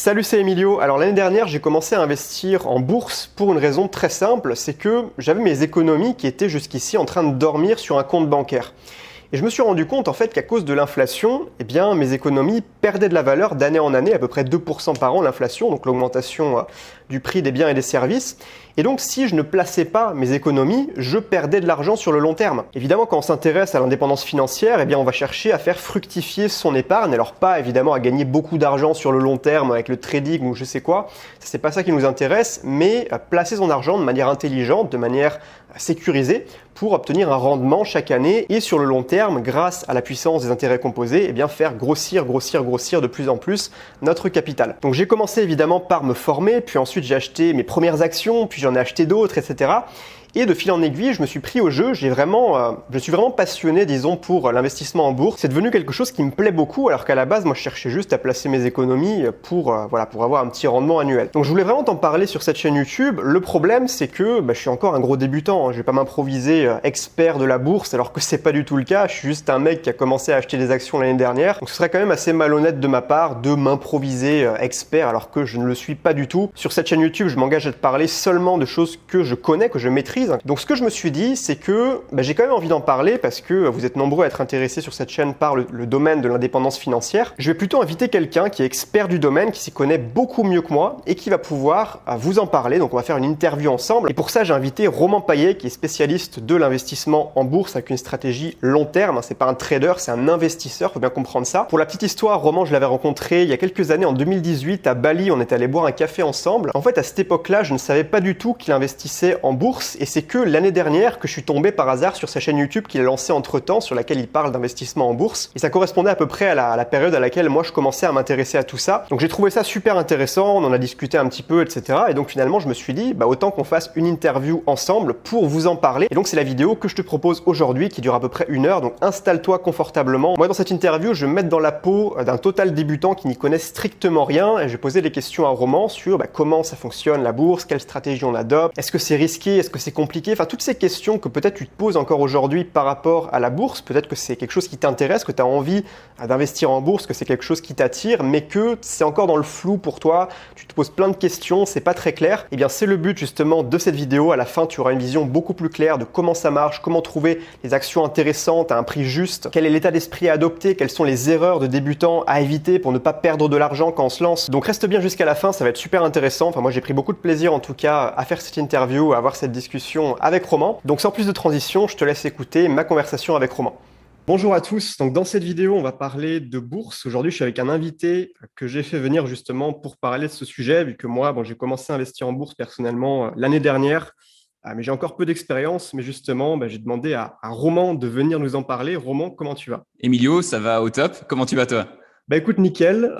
Salut, c'est Emilio. Alors l'année dernière, j'ai commencé à investir en bourse pour une raison très simple, c'est que j'avais mes économies qui étaient jusqu'ici en train de dormir sur un compte bancaire. Et je me suis rendu compte en fait qu'à cause de l'inflation, mes économies perdaient de la valeur d'année en année, à peu près 2% par an l'inflation, donc l'augmentation du prix des biens et des services. Et donc si je ne plaçais pas mes économies, je perdais de l'argent sur le long terme. Évidemment, quand on s'intéresse à l'indépendance financière, on va chercher à faire fructifier son épargne. Alors pas évidemment à gagner beaucoup d'argent sur le long terme avec le trading ou je sais quoi, c'est pas ça qui nous intéresse, mais à placer son argent de manière intelligente, de manière sécurisée, pour obtenir un rendement chaque année et sur le long terme, grâce à la puissance des intérêts composés, faire grossir de plus en plus notre capital. Donc j'ai commencé évidemment par me former, puis ensuite j'ai acheté mes premières actions, puis j'en ai acheté d'autres, etc. Et de fil en aiguille, je me suis pris au jeu, je suis vraiment passionné, disons, pour l'investissement en bourse. C'est devenu quelque chose qui me plaît beaucoup, alors qu'à la base, moi, je cherchais juste à placer mes économies pour avoir un petit rendement annuel. Donc, je voulais vraiment t'en parler sur cette chaîne YouTube. Le problème, c'est que je suis encore un gros débutant, hein. Je vais pas m'improviser expert de la bourse, alors que c'est pas du tout le cas. Je suis juste un mec qui a commencé à acheter des actions l'année dernière. Donc, ce serait quand même assez malhonnête de ma part de m'improviser expert, alors que je ne le suis pas du tout. Sur cette chaîne YouTube, je m'engage à te parler seulement de choses que je connais, que je maîtrise. Donc ce que je me suis dit, c'est que j'ai quand même envie d'en parler parce que vous êtes nombreux à être intéressés sur cette chaîne par le domaine de l'indépendance financière. Je vais plutôt inviter quelqu'un qui est expert du domaine, qui s'y connaît beaucoup mieux que moi et qui va pouvoir vous en parler. Donc on va faire une interview ensemble. Et pour ça, j'ai invité Roman Payet, qui est spécialiste de l'investissement en bourse avec une stratégie long terme. C'est pas un trader, c'est un investisseur, faut bien comprendre ça. Pour la petite histoire, Roman, je l'avais rencontré il y a quelques années, en 2018, à Bali. On est allé boire un café ensemble. En fait, à cette époque-là, je ne savais pas du tout qu'il investissait en bourse. Et c'est que l'année dernière que je suis tombé par hasard sur sa chaîne YouTube qu'il a lancée entre-temps, sur laquelle il parle d'investissement en bourse. Et ça correspondait à peu près à la période à laquelle moi je commençais à m'intéresser à tout ça. Donc j'ai trouvé ça super intéressant, on en a discuté un petit peu, etc. Et donc finalement je me suis dit, autant qu'on fasse une interview ensemble pour vous en parler. Et donc c'est la vidéo que je te propose aujourd'hui qui dure à peu près 1 heure. Donc installe-toi confortablement. Moi dans cette interview, je vais me mettre dans la peau d'un total débutant qui n'y connaît strictement rien. Et je vais poser des questions à Roman sur comment ça fonctionne la bourse, quelle stratégie on adopte, est-ce que c'est risqué, est-ce que c'est compliqué. Enfin, toutes ces questions que peut-être tu te poses encore aujourd'hui par rapport à la bourse, peut-être que c'est quelque chose qui t'intéresse, que tu as envie d'investir en bourse, que c'est quelque chose qui t'attire, mais que c'est encore dans le flou pour toi, tu te poses plein de questions, c'est pas très clair. C'est le but justement de cette vidéo. À la fin, tu auras une vision beaucoup plus claire de comment ça marche, comment trouver les actions intéressantes à un prix juste, quel est l'état d'esprit à adopter, quelles sont les erreurs de débutants à éviter pour ne pas perdre de l'argent quand on se lance. Donc reste bien jusqu'à la fin, ça va être super intéressant. Enfin, moi j'ai pris beaucoup de plaisir en tout cas à faire cette interview, à avoir cette discussion avec Roman. Donc sans plus de transition, je te laisse écouter ma conversation avec Roman. Bonjour à tous, donc dans cette vidéo on va parler de bourse. Aujourd'hui je suis avec un invité que j'ai fait venir justement pour parler de ce sujet, vu que moi j'ai commencé à investir en bourse personnellement l'année dernière, mais j'ai encore peu d'expérience, mais justement j'ai demandé à Roman de venir nous en parler. Roman, comment tu vas? Emilio, ça va au top. Comment tu vas toi? Écoute, nickel.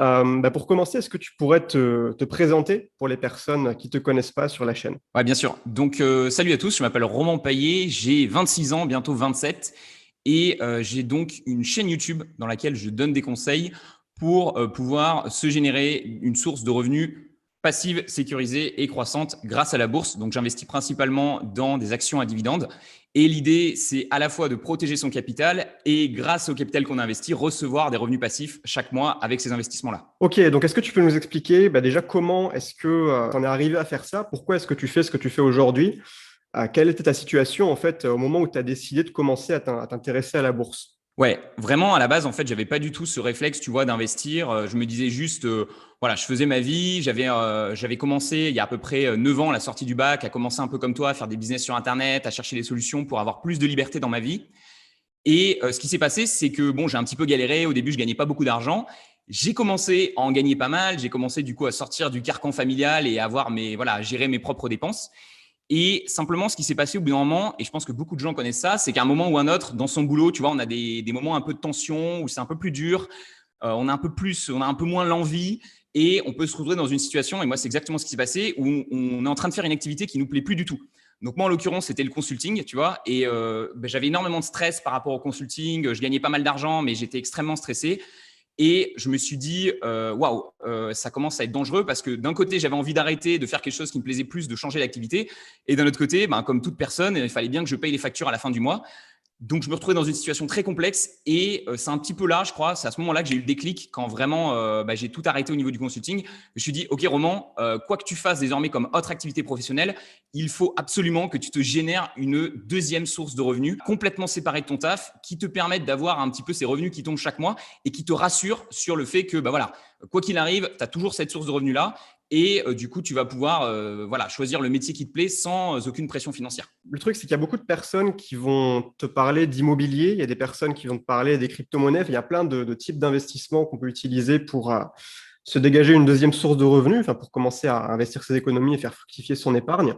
Pour commencer, est-ce que tu pourrais te présenter pour les personnes qui ne te connaissent pas sur la chaîne? Ouais, bien sûr. Donc, salut à tous, je m'appelle Roman Payet, j'ai 26 ans, bientôt 27, et j'ai donc une chaîne YouTube dans laquelle je donne des conseils pour pouvoir se générer une source de revenus passive, sécurisée et croissante grâce à la bourse. Donc, j'investis principalement dans des actions à dividendes. Et l'idée, c'est à la fois de protéger son capital et grâce au capital qu'on a investi, recevoir des revenus passifs chaque mois avec ces investissements-là. Ok, donc est-ce que tu peux nous expliquer déjà comment est-ce que tu en es arrivé à faire ça? Pourquoi est-ce que tu fais ce que tu fais aujourd'hui? Quelle était ta situation en fait au moment où tu as décidé de commencer à t'intéresser à la bourse? Ouais, vraiment, à la base, en fait, j'avais pas du tout ce réflexe, tu vois, d'investir. Je me disais juste, voilà, je faisais ma vie. J'avais commencé il y a à peu près 9 ans, à la sortie du bac, à commencer un peu comme toi, à faire des business sur Internet, à chercher des solutions pour avoir plus de liberté dans ma vie. Et ce qui s'est passé, c'est que j'ai un petit peu galéré. Au début, je gagnais pas beaucoup d'argent. J'ai commencé à en gagner pas mal. J'ai commencé du coup à sortir du carcan familial et à gérer mes propres dépenses. Et simplement, ce qui s'est passé au bout d'un moment, et je pense que beaucoup de gens connaissent ça, c'est qu'à un moment ou un autre, dans son boulot, tu vois, on a des moments un peu de tension, où c'est un peu plus dur, on a un peu moins l'envie, et on peut se retrouver dans une situation, et moi, c'est exactement ce qui s'est passé, où on est en train de faire une activité qui nous plaît plus du tout. Donc moi, en l'occurrence, c'était le consulting, tu vois, et j'avais énormément de stress par rapport au consulting, je gagnais pas mal d'argent, mais j'étais extrêmement stressé. Et je me suis dit, waouh, ça commence à être dangereux parce que d'un côté, j'avais envie d'arrêter, de faire quelque chose qui me plaisait plus, de changer d'activité. Et d'un autre côté, comme toute personne, il fallait bien que je paye les factures à la fin du mois. Donc, je me retrouvais dans une situation très complexe et c'est un petit peu là, je crois, c'est à ce moment-là que j'ai eu le déclic quand vraiment j'ai tout arrêté au niveau du consulting. Je me suis dit, OK, Roman, quoi que tu fasses désormais comme autre activité professionnelle, il faut absolument que tu te génères une deuxième source de revenus complètement séparée de ton taf qui te permette d'avoir un petit peu ces revenus qui tombent chaque mois et qui te rassure sur le fait que, voilà, quoi qu'il arrive, tu as toujours cette source de revenus-là. Et du coup, tu vas pouvoir choisir le métier qui te plaît sans aucune pression financière. Le truc, c'est qu'il y a beaucoup de personnes qui vont te parler d'immobilier, il y a des personnes qui vont te parler des crypto-monnaies, il y a plein de types d'investissements qu'on peut utiliser pour se dégager une deuxième source de revenus, enfin, pour commencer à investir ses économies et faire fructifier son épargne.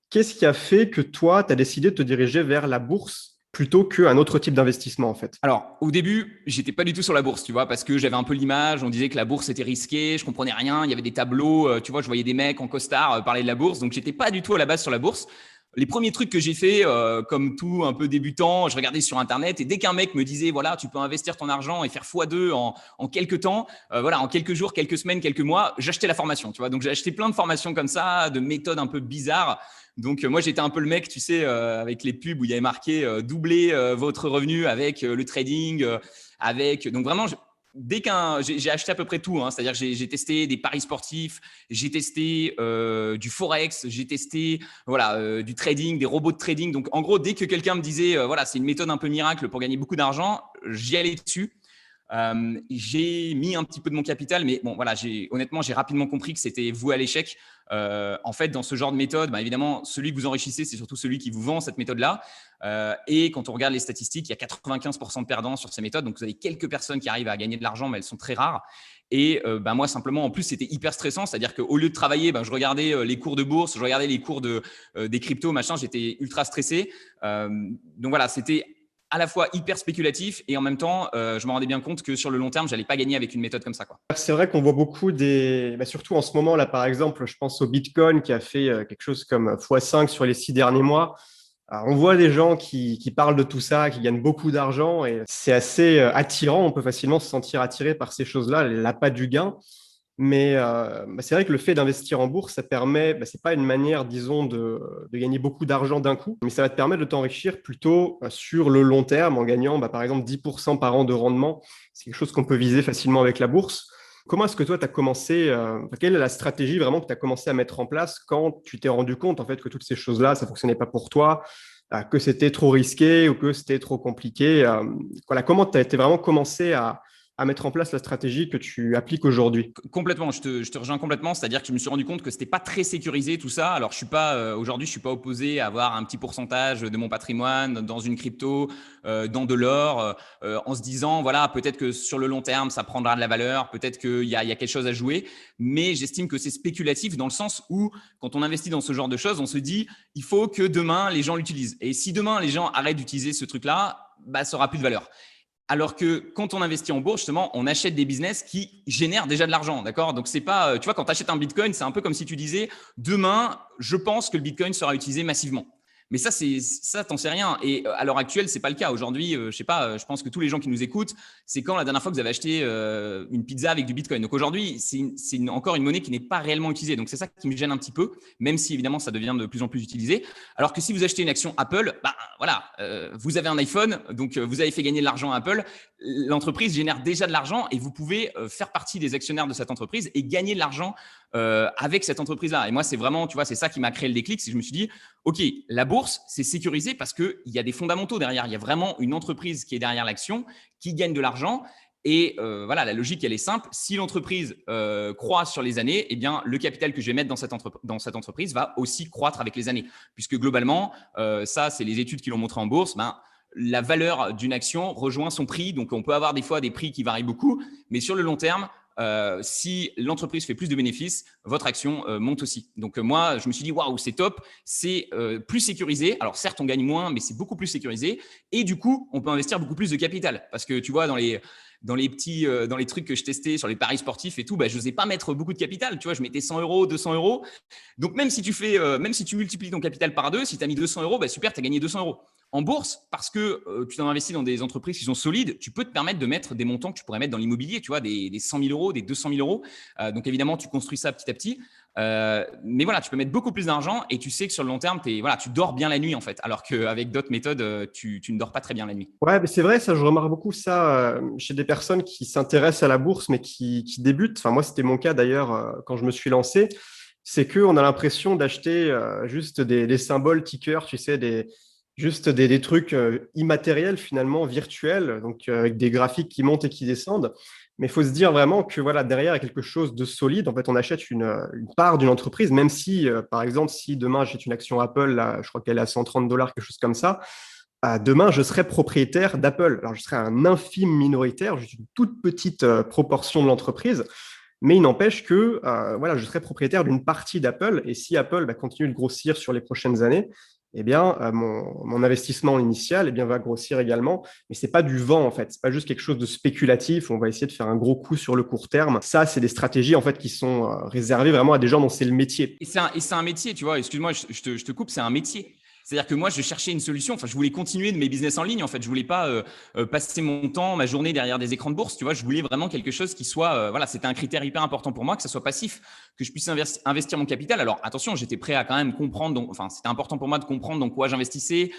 Qu'est-ce qui a fait que toi, tu as décidé de te diriger vers la bourse plutôt qu'un autre type d'investissement, en fait? Alors, au début, j'étais pas du tout sur la bourse, tu vois, parce que j'avais un peu l'image, on disait que la bourse était risquée, je comprenais rien, il y avait des tableaux, tu vois, je voyais des mecs en costard parler de la bourse, donc j'étais pas du tout à la base sur la bourse. Les premiers trucs que j'ai fait, comme tout un peu débutant, je regardais sur Internet et dès qu'un mec me disait, voilà, tu peux investir ton argent et faire x2 en quelques temps, en quelques jours, quelques semaines, quelques mois, j'achetais la formation, tu vois. Donc, j'ai acheté plein de formations comme ça, de méthodes un peu bizarres. Donc, moi, j'étais un peu le mec, tu sais, avec les pubs où il y avait marqué doubler votre revenu avec le trading, Donc, vraiment, j'ai acheté à peu près tout, hein. C'est-à-dire que j'ai testé des paris sportifs, j'ai testé du forex, j'ai testé du trading, des robots de trading. Donc, en gros, dès que quelqu'un me disait c'est une méthode un peu miracle pour gagner beaucoup d'argent, j'y allais dessus. J'ai mis un petit peu de mon capital, mais bon, honnêtement, j'ai rapidement compris que c'était voué à l'échec. En fait, dans ce genre de méthode, évidemment, celui que vous enrichissez, c'est surtout celui qui vous vend cette méthode-là. Et quand on regarde les statistiques, il y a 95% de perdants sur ces méthodes. Donc, vous avez quelques personnes qui arrivent à gagner de l'argent, mais elles sont très rares. Et moi, simplement, en plus, c'était hyper stressant. C'est-à-dire qu'au lieu de travailler, je regardais les cours de bourse, je regardais les cours des cryptos, machin. J'étais ultra stressé. Donc voilà, c'était à la fois hyper spéculatif et en même temps, je me rendais bien compte que sur le long terme, je n'allais pas gagner avec une méthode comme ça, quoi. C'est vrai qu'on voit beaucoup surtout en ce moment, là, par exemple, je pense au Bitcoin qui a fait quelque chose comme x5 sur les 6 derniers mois. Alors, on voit des gens qui parlent de tout ça, qui gagnent beaucoup d'argent et c'est assez attirant. On peut facilement se sentir attiré par ces choses-là, l'appât du gain. Mais c'est vrai que le fait d'investir en bourse, ça permet, c'est pas une manière, disons, de gagner beaucoup d'argent d'un coup, mais ça va te permettre de t'enrichir plutôt sur le long terme en gagnant, par exemple, 10% par an de rendement. C'est quelque chose qu'on peut viser facilement avec la bourse. Comment est-ce que toi, tu as commencé, quelle est la stratégie vraiment que tu as commencé à mettre en place quand tu t'es rendu compte en fait que toutes ces choses-là, ça fonctionnait pas pour toi, que c'était trop risqué ou que c'était trop compliqué? Voilà, comment tu as été vraiment commencé à mettre en place la stratégie que tu appliques aujourd'hui? Complètement, je te rejoins complètement. C'est-à-dire que je me suis rendu compte que c'était pas très sécurisé tout ça. Alors, aujourd'hui, je suis pas opposé à avoir un petit pourcentage de mon patrimoine dans une crypto, dans de l'or, en se disant, voilà, peut-être que sur le long terme, ça prendra de la valeur, peut-être qu'il y a quelque chose à jouer. Mais j'estime que c'est spéculatif dans le sens où, quand on investit dans ce genre de choses, on se dit, il faut que demain, les gens l'utilisent. Et si demain, les gens arrêtent d'utiliser ce truc-là, ça aura plus de valeur. Alors que quand on investit en bourse, justement, on achète des business qui génèrent déjà de l'argent, d'accord? Donc, c'est pas, tu vois, quand tu achètes un Bitcoin, c'est un peu comme si tu disais, demain, je pense que le Bitcoin sera utilisé massivement. Mais ça, t'en sais rien. Et à l'heure actuelle, c'est pas le cas. Aujourd'hui, je sais pas, je pense que tous les gens qui nous écoutent, c'est quand la dernière fois que vous avez acheté une pizza avec du Bitcoin. Donc aujourd'hui, c'est encore une monnaie qui n'est pas réellement utilisée. Donc c'est ça qui me gêne un petit peu, même si évidemment ça devient de plus en plus utilisé. Alors que si vous achetez une action Apple, vous avez un iPhone, donc vous avez fait gagner de l'argent à Apple. L'entreprise génère déjà de l'argent et vous pouvez faire partie des actionnaires de cette entreprise et gagner de l'argent avec cette entreprise-là. Et moi, c'est vraiment, tu vois, c'est ça qui m'a créé le déclic. C'est que je me suis dit, OK, la bourse, c'est sécurisé parce qu'il y a des fondamentaux derrière. Il y a vraiment une entreprise qui est derrière l'action, qui gagne de l'argent. Et la logique, elle est simple. Si l'entreprise croît sur les années, eh bien, le capital que je vais mettre dans cette entreprise va aussi croître avec les années. Puisque globalement, ça, c'est les études qui l'ont montré en bourse, la valeur d'une action rejoint son prix. Donc, on peut avoir des fois des prix qui varient beaucoup. Mais sur le long terme, si l'entreprise fait plus de bénéfices, votre action monte aussi. Donc moi, je me suis dit, waouh, c'est top, c'est plus sécurisé. Alors certes, on gagne moins, mais c'est beaucoup plus sécurisé. Et du coup, on peut investir beaucoup plus de capital. Parce que tu vois, dans les trucs que je testais sur les paris sportifs et tout, je n'osais pas mettre beaucoup de capital. Tu vois, je mettais 100 euros, 200 euros. Donc même si tu multiplies ton capital par deux, si tu as mis 200 euros, super, tu as gagné 200 euros. En bourse, parce que tu investis dans des entreprises qui sont solides, tu peux te permettre de mettre des montants que tu pourrais mettre dans l'immobilier, tu vois, des 100 000 euros, des 200 000 euros. Donc évidemment, tu construis ça petit à petit. Mais voilà, tu peux mettre beaucoup plus d'argent et tu sais que sur le long terme, voilà, tu dors bien la nuit en fait. Alors qu'avec d'autres méthodes, tu ne dors pas très bien la nuit. Ouais, mais c'est vrai, ça, je remarque beaucoup ça chez des personnes qui s'intéressent à la bourse, mais qui débutent. Enfin, moi, c'était mon cas d'ailleurs quand je me suis lancé. C'est qu'on a l'impression d'acheter juste des symboles tickers, tu sais, juste des trucs immatériels finalement, virtuels, donc avec des graphiques qui montent et qui descendent. Mais il faut se dire vraiment que voilà, derrière, il y a quelque chose de solide. En fait, on achète une part d'une entreprise, même si, par exemple, si demain j'achète une action Apple, là, je crois qu'elle est à 130 $, quelque chose comme ça, demain, je serai propriétaire d'Apple. Alors, je serai un infime minoritaire, juste une toute petite proportion de l'entreprise, mais il n'empêche que voilà, je serai propriétaire d'une partie d'Apple. Et si Apple continue de grossir sur les prochaines années, eh bien, mon investissement initial va grossir également. Mais c'est pas du vent, en fait. C'est pas juste quelque chose de spéculatif. On va essayer de faire un gros coup sur le court terme. Ça, c'est des stratégies en fait qui sont réservées vraiment à des gens dont c'est le métier. Et c'est un métier, tu vois. Excuse-moi, je te coupe, c'est un métier. C'est-à-dire que moi, je cherchais une solution. Enfin, je voulais continuer de mes business en ligne. En fait, je voulais pas passer mon temps, ma journée derrière des écrans de bourse. Tu vois, je voulais vraiment quelque chose qui soit, voilà, c'était un critère hyper important pour moi, que ça soit passif, que je puisse investir mon capital. Alors, attention, j'étais prêt à quand même comprendre. Donc, enfin, c'était important pour moi de comprendre dans quoi j'investissais,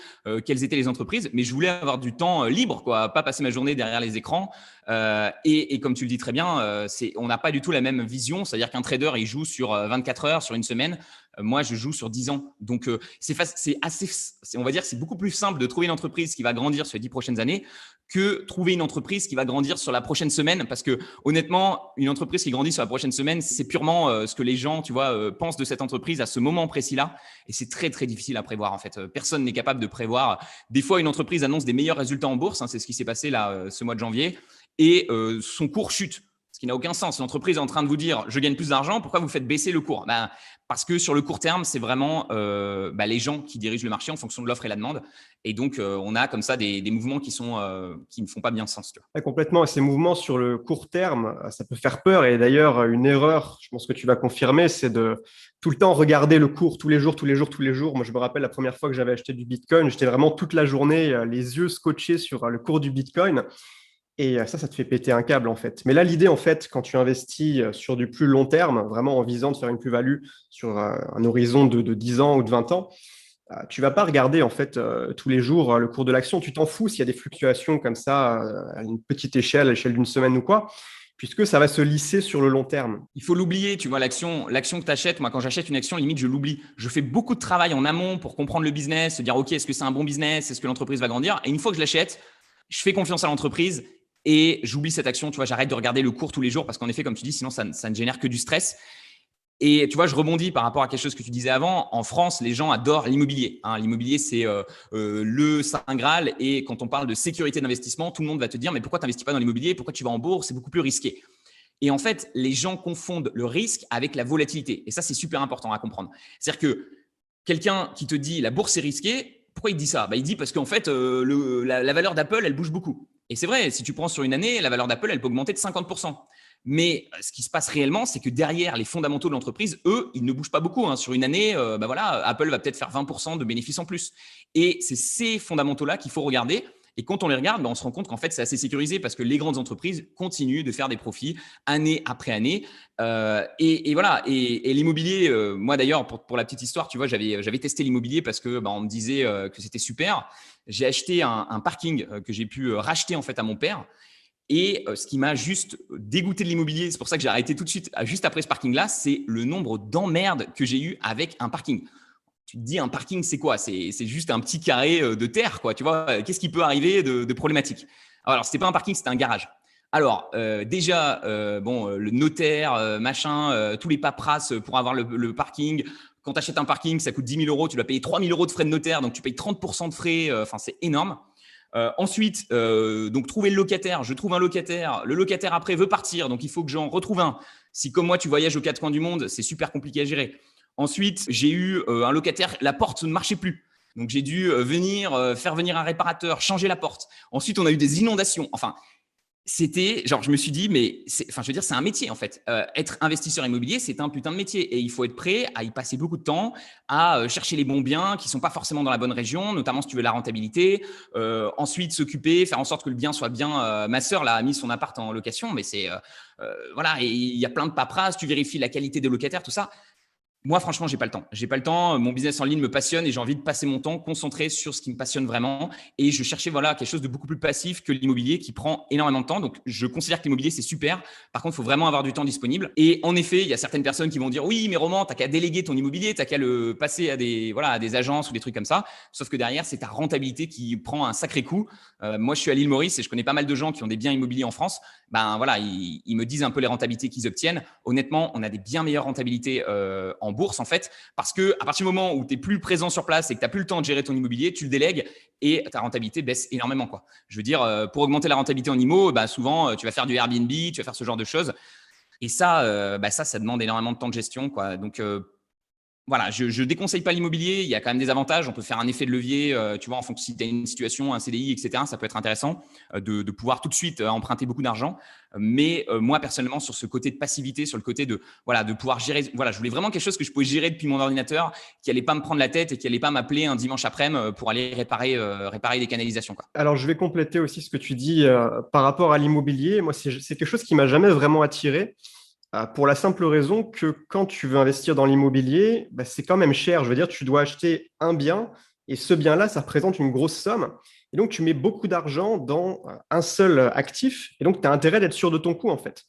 quelles étaient les entreprises, mais je voulais avoir du temps libre, quoi, pas passer ma journée derrière les écrans. Et comme tu le dis très bien, on n'a pas du tout la même vision. C'est-à-dire qu'un trader, il joue sur 24 heures, sur une semaine. Moi, je joue sur 10 ans. Donc, on va dire que c'est beaucoup plus simple de trouver une entreprise qui va grandir sur les 10 prochaines années que trouver une entreprise qui va grandir sur la prochaine semaine. Parce que honnêtement, une entreprise qui grandit sur la prochaine semaine, c'est purement ce que les gens, tu vois, pensent de cette entreprise à ce moment précis-là. Et c'est très, très difficile à prévoir, en fait. Personne n'est capable de prévoir. Des fois, une entreprise annonce des meilleurs résultats en bourse. C'est ce qui s'est passé là, ce mois de janvier. Et son cours chute. Ce qui n'a aucun sens. L'entreprise est en train de vous dire « je gagne plus d'argent », pourquoi vous faites baisser le cours? Parce que sur le court terme, c'est vraiment les gens qui dirigent le marché en fonction de l'offre et la demande. Et donc, on a comme ça des mouvements qui ne font pas bien sens. Tu vois. Ouais, complètement. Et ces mouvements sur le court terme, ça peut faire peur. Et d'ailleurs, une erreur, je pense que tu vas confirmer, c'est de tout le temps regarder le cours tous les jours, tous les jours, tous les jours. Moi, je me rappelle la première fois que j'avais acheté du Bitcoin, j'étais vraiment toute la journée les yeux scotchés sur le cours du Bitcoin. Et ça te fait péter un câble, en fait. Mais là, l'idée, en fait, quand tu investis sur du plus long terme, vraiment en visant de faire une plus-value sur un horizon de 10 ans ou de 20 ans, tu vas pas regarder, en fait, tous les jours le cours de l'action. Tu t'en fous s'il y a des fluctuations comme ça à une petite échelle, à l'échelle d'une semaine ou quoi, puisque ça va se lisser sur le long terme. Il faut l'oublier, tu vois, l'action que tu achètes. Moi, quand j'achète une action, limite, je l'oublie. Je fais beaucoup de travail en amont pour comprendre le business, se dire, OK, est-ce que c'est un bon business? Est-ce que l'entreprise va grandir? Et une fois que je l'achète, je fais confiance à l'entreprise et j'oublie cette action. Tu vois, j'arrête de regarder le cours tous les jours parce qu'en effet, comme tu dis, sinon ça ne génère que du stress. Et tu vois, je rebondis par rapport à quelque chose que tu disais avant. En France, les gens adorent l'immobilier. L'immobilier, c'est le saint graal. Et quand on parle de sécurité d'investissement, tout le monde va te dire, mais pourquoi tu n'investis pas dans l'immobilier? Pourquoi tu vas en bourse? C'est beaucoup plus risqué. Et en fait, les gens confondent le risque avec la volatilité. Et ça, c'est super important à comprendre. C'est-à-dire que quelqu'un qui te dit la bourse est risquée, pourquoi il dit ça? Il dit parce qu'en fait, la valeur d'Apple, elle bouge beaucoup. Et c'est vrai, si tu prends sur une année, la valeur d'Apple, elle peut augmenter de 50%. Mais ce qui se passe réellement, c'est que derrière les fondamentaux de l'entreprise, eux, ils ne bougent pas beaucoup. Sur une année, voilà, Apple va peut-être faire 20% de bénéfices en plus. Et c'est ces fondamentaux-là qu'il faut regarder. Et quand on les regarde, on se rend compte qu'en fait, c'est assez sécurisé parce que les grandes entreprises continuent de faire des profits année après année. Et voilà. Et l'immobilier, moi d'ailleurs, pour la petite histoire, tu vois, j'avais testé l'immobilier parce que on me disait que c'était super. J'ai acheté un parking que j'ai pu racheter en fait à mon père. Et ce qui m'a juste dégoûté de l'immobilier, c'est pour ça que j'ai arrêté tout de suite, juste après ce parking-là, c'est le nombre d'emmerdes que j'ai eu avec un parking. Tu te dis, un parking, c'est quoi? C'est juste un petit carré de terre, quoi. Tu vois, qu'est-ce qui peut arriver de problématique? Alors, ce n'était pas un parking, c'était un garage. Alors, déjà, le notaire, tous les paperasses pour avoir le parking. Quand tu achètes un parking, ça coûte 10 000 euros, tu dois payer 3 000 euros de frais de notaire, donc tu payes 30% de frais. Enfin, c'est énorme. Ensuite, donc trouver le locataire. Je trouve un locataire. Le locataire après veut partir, donc il faut que j'en retrouve un. Si comme moi tu voyages aux quatre coins du monde, c'est super compliqué à gérer. Ensuite, j'ai eu un locataire, la porte ne marchait plus. Donc j'ai dû faire venir un réparateur, changer la porte. Ensuite, on a eu des inondations. Enfin, C'était genre, je me suis dit, mais enfin, je veux dire, c'est un métier en fait. Être investisseur immobilier, c'est un putain de métier et il faut être prêt à y passer beaucoup de temps, à chercher les bons biens qui sont pas forcément dans la bonne région, notamment si tu veux la rentabilité. Ensuite, s'occuper, faire en sorte que le bien soit bien. Ma sœur là a mis son appart en location, mais c'est voilà, et il y a plein de paperasses. Tu vérifies la qualité des locataires, tout ça. Moi, franchement, j'ai pas le temps. J'ai pas le temps. Mon business en ligne me passionne et j'ai envie de passer mon temps concentré sur ce qui me passionne vraiment. Et je cherchais voilà quelque chose de beaucoup plus passif que l'immobilier qui prend énormément de temps. Donc, je considère que l'immobilier c'est super. Par contre, il faut vraiment avoir du temps disponible. Et en effet, il y a certaines personnes qui vont dire oui, mais Roman, t'as qu'à déléguer ton immobilier, t'as qu'à le passer à des voilà à des agences ou des trucs comme ça. Sauf que derrière, c'est ta rentabilité qui prend un sacré coup. Moi, je suis à l'île Maurice et je connais pas mal de gens qui ont des biens immobiliers en France. Ben voilà, ils me disent un peu les rentabilités qu'ils obtiennent. Honnêtement, on a des bien meilleures rentabilités en bourse en fait, parce que à partir du moment où tu es plus présent sur place et que tu n'as plus le temps de gérer ton immobilier, tu le délègues et ta rentabilité baisse énormément quoi. Je veux dire, pour augmenter la rentabilité en immo, bah, souvent tu vas faire du Airbnb, tu vas faire ce genre de choses. Et ça, ça demande énormément de temps de gestion quoi. Donc voilà, je ne déconseille pas l'immobilier. Il y a quand même des avantages. On peut faire un effet de levier, tu vois, en fonction si tu as une situation, un CDI, etc. Ça peut être intéressant de pouvoir tout de suite emprunter beaucoup d'argent. Mais moi, personnellement, sur ce côté de passivité, sur le côté de, voilà, de pouvoir gérer, voilà, je voulais vraiment quelque chose que je pouvais gérer depuis mon ordinateur, qui n'allait pas me prendre la tête et qui n'allait pas m'appeler un dimanche après-midi pour aller réparer des canalisations, quoi. Alors, je vais compléter aussi ce que tu dis par rapport à l'immobilier. Moi, c'est quelque chose qui m'a jamais vraiment attiré. Pour la simple raison que quand tu veux investir dans l'immobilier, bah, c'est quand même cher. Je veux dire, tu dois acheter un bien et ce bien-là, ça représente une grosse somme. Et donc, tu mets beaucoup d'argent dans un seul actif. Et donc, tu as intérêt d'être sûr de ton coût, en fait.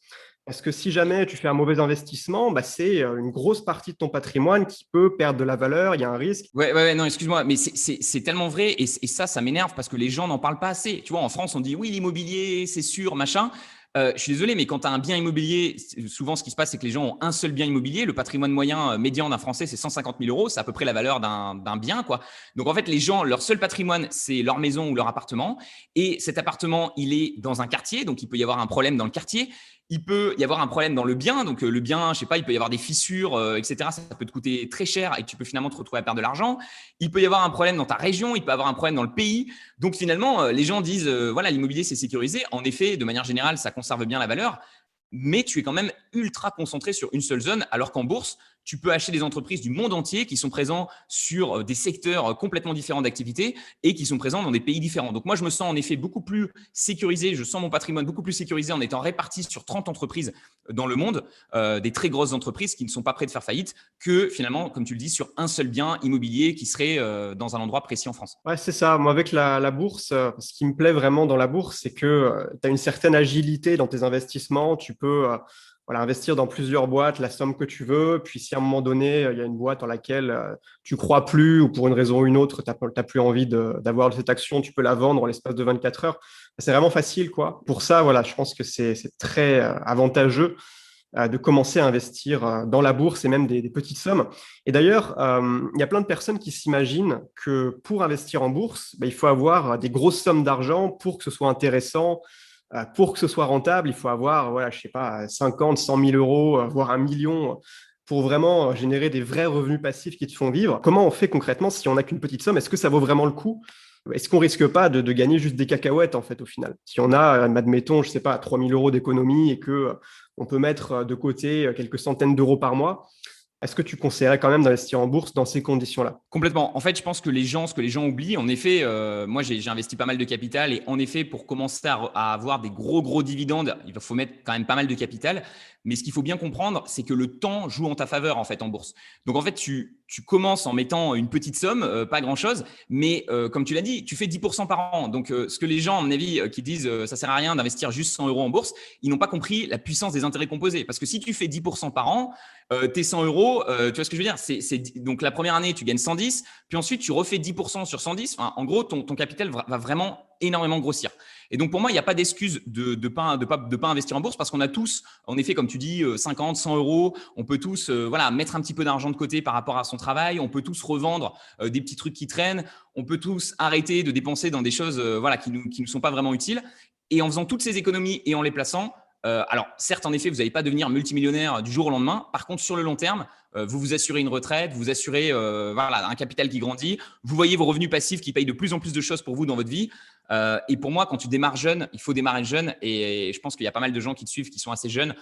Parce que si jamais tu fais un mauvais investissement, bah, c'est une grosse partie de ton patrimoine qui peut perdre de la valeur. Il y a un risque. Ouais, non, excuse-moi, mais c'est tellement vrai et ça m'énerve parce que les gens n'en parlent pas assez. Tu vois, en France, on dit oui, l'immobilier, c'est sûr, machin. Je suis désolé, mais quand tu as un bien immobilier, souvent ce qui se passe, c'est que les gens ont un seul bien immobilier. Le patrimoine moyen médian d'un Français, c'est 150 000 euros. C'est à peu près la valeur d'un bien, quoi. Donc en fait, les gens, leur seul patrimoine, c'est leur maison ou leur appartement. Et cet appartement, il est dans un quartier, donc il peut y avoir un problème dans le quartier. Il peut y avoir un problème dans le bien. Donc, le bien, je sais pas, il peut y avoir des fissures, etc. Ça peut te coûter très cher et tu peux finalement te retrouver à perdre de l'argent. Il peut y avoir un problème dans ta région. Il peut y avoir un problème dans le pays. Donc, finalement, les gens disent, voilà, l'immobilier, c'est sécurisé. En effet, de manière générale, ça conserve bien la valeur. Mais tu es quand même ultra concentré sur une seule zone, alors qu'en bourse, tu peux acheter des entreprises du monde entier qui sont présents sur des secteurs complètement différents d'activité et qui sont présents dans des pays différents. Donc moi, je me sens en effet beaucoup plus sécurisé, je sens mon patrimoine beaucoup plus sécurisé en étant réparti sur 30 entreprises dans le monde, des très grosses entreprises qui ne sont pas prêtes de faire faillite, que finalement, comme tu le dis, sur un seul bien immobilier qui serait dans un endroit précis en France. Ouais, c'est ça. Moi, avec la bourse, ce qui me plaît vraiment dans la bourse, c'est que tu as une certaine agilité dans tes investissements. Tu peux voilà, investir dans plusieurs boîtes, la somme que tu veux. Puis, si à un moment donné, il y a une boîte dans laquelle tu crois plus ou pour une raison ou une autre, tu n'as plus envie d'avoir cette action, tu peux la vendre en l'espace de 24 heures. C'est vraiment facile, quoi. Pour ça, voilà, je pense que c'est très avantageux de commencer à investir dans la bourse et même des petites sommes. Et d'ailleurs, il y a plein de personnes qui s'imaginent que pour investir en bourse, bah, il faut avoir des grosses sommes d'argent pour que ce soit intéressant, pour que ce soit rentable. Il faut avoir, voilà, je sais pas, 50, 100 000 euros, voire 1 million pour vraiment générer des vrais revenus passifs qui te font vivre. Comment on fait concrètement si on n'a qu'une petite somme? Est-ce que ça vaut vraiment le coup? Est-ce qu'on risque pas de gagner juste des cacahuètes en fait au final? Si on a, admettons, je sais pas, 3 000 euros d'économie et que on peut mettre de côté quelques centaines d'euros par mois, est-ce que tu conseillerais quand même d'investir en bourse dans ces conditions-là? Complètement. En fait, je pense que ce que les gens oublient, en effet, moi j'ai investi pas mal de capital et en effet, pour commencer à avoir des gros dividendes, il faut mettre quand même pas mal de capital. Mais ce qu'il faut bien comprendre, c'est que le temps joue en ta faveur en fait en bourse. Donc en fait, tu commences en mettant une petite somme, pas grand-chose, mais comme tu l'as dit, tu fais 10% par an. Donc ce que les gens, à mon avis, qui disent ça sert à rien d'investir juste 100 euros en bourse, ils n'ont pas compris la puissance des intérêts composés. Parce que si tu fais 10% par an, tes 100 euros, tu vois ce que je veux dire? Donc la première année, tu gagnes 110, puis ensuite tu refais 10% sur 110. Enfin, en gros, ton capital va vraiment énormément grossir. Et donc pour moi, il n'y a pas d'excuse de pas investir en bourse parce qu'on a tous, en effet, comme tu dis, 50, 100 euros. On peut tous voilà, mettre un petit peu d'argent de côté par rapport à son travail. On peut tous revendre des petits trucs qui traînent. On peut tous arrêter de dépenser dans des choses voilà, qui nous sont pas vraiment utiles. Et en faisant toutes ces économies et en les plaçant, Alors, certes, en effet, vous n'allez pas devenir multimillionnaire du jour au lendemain. Par contre, sur le long terme, vous vous assurez une retraite, vous assurez voilà, un capital qui grandit. Vous voyez vos revenus passifs qui payent de plus en plus de choses pour vous dans votre vie. Et pour moi, quand tu démarres jeune, il faut démarrer jeune. Et je pense qu'il y a pas mal de gens qui te suivent qui sont assez jeunes.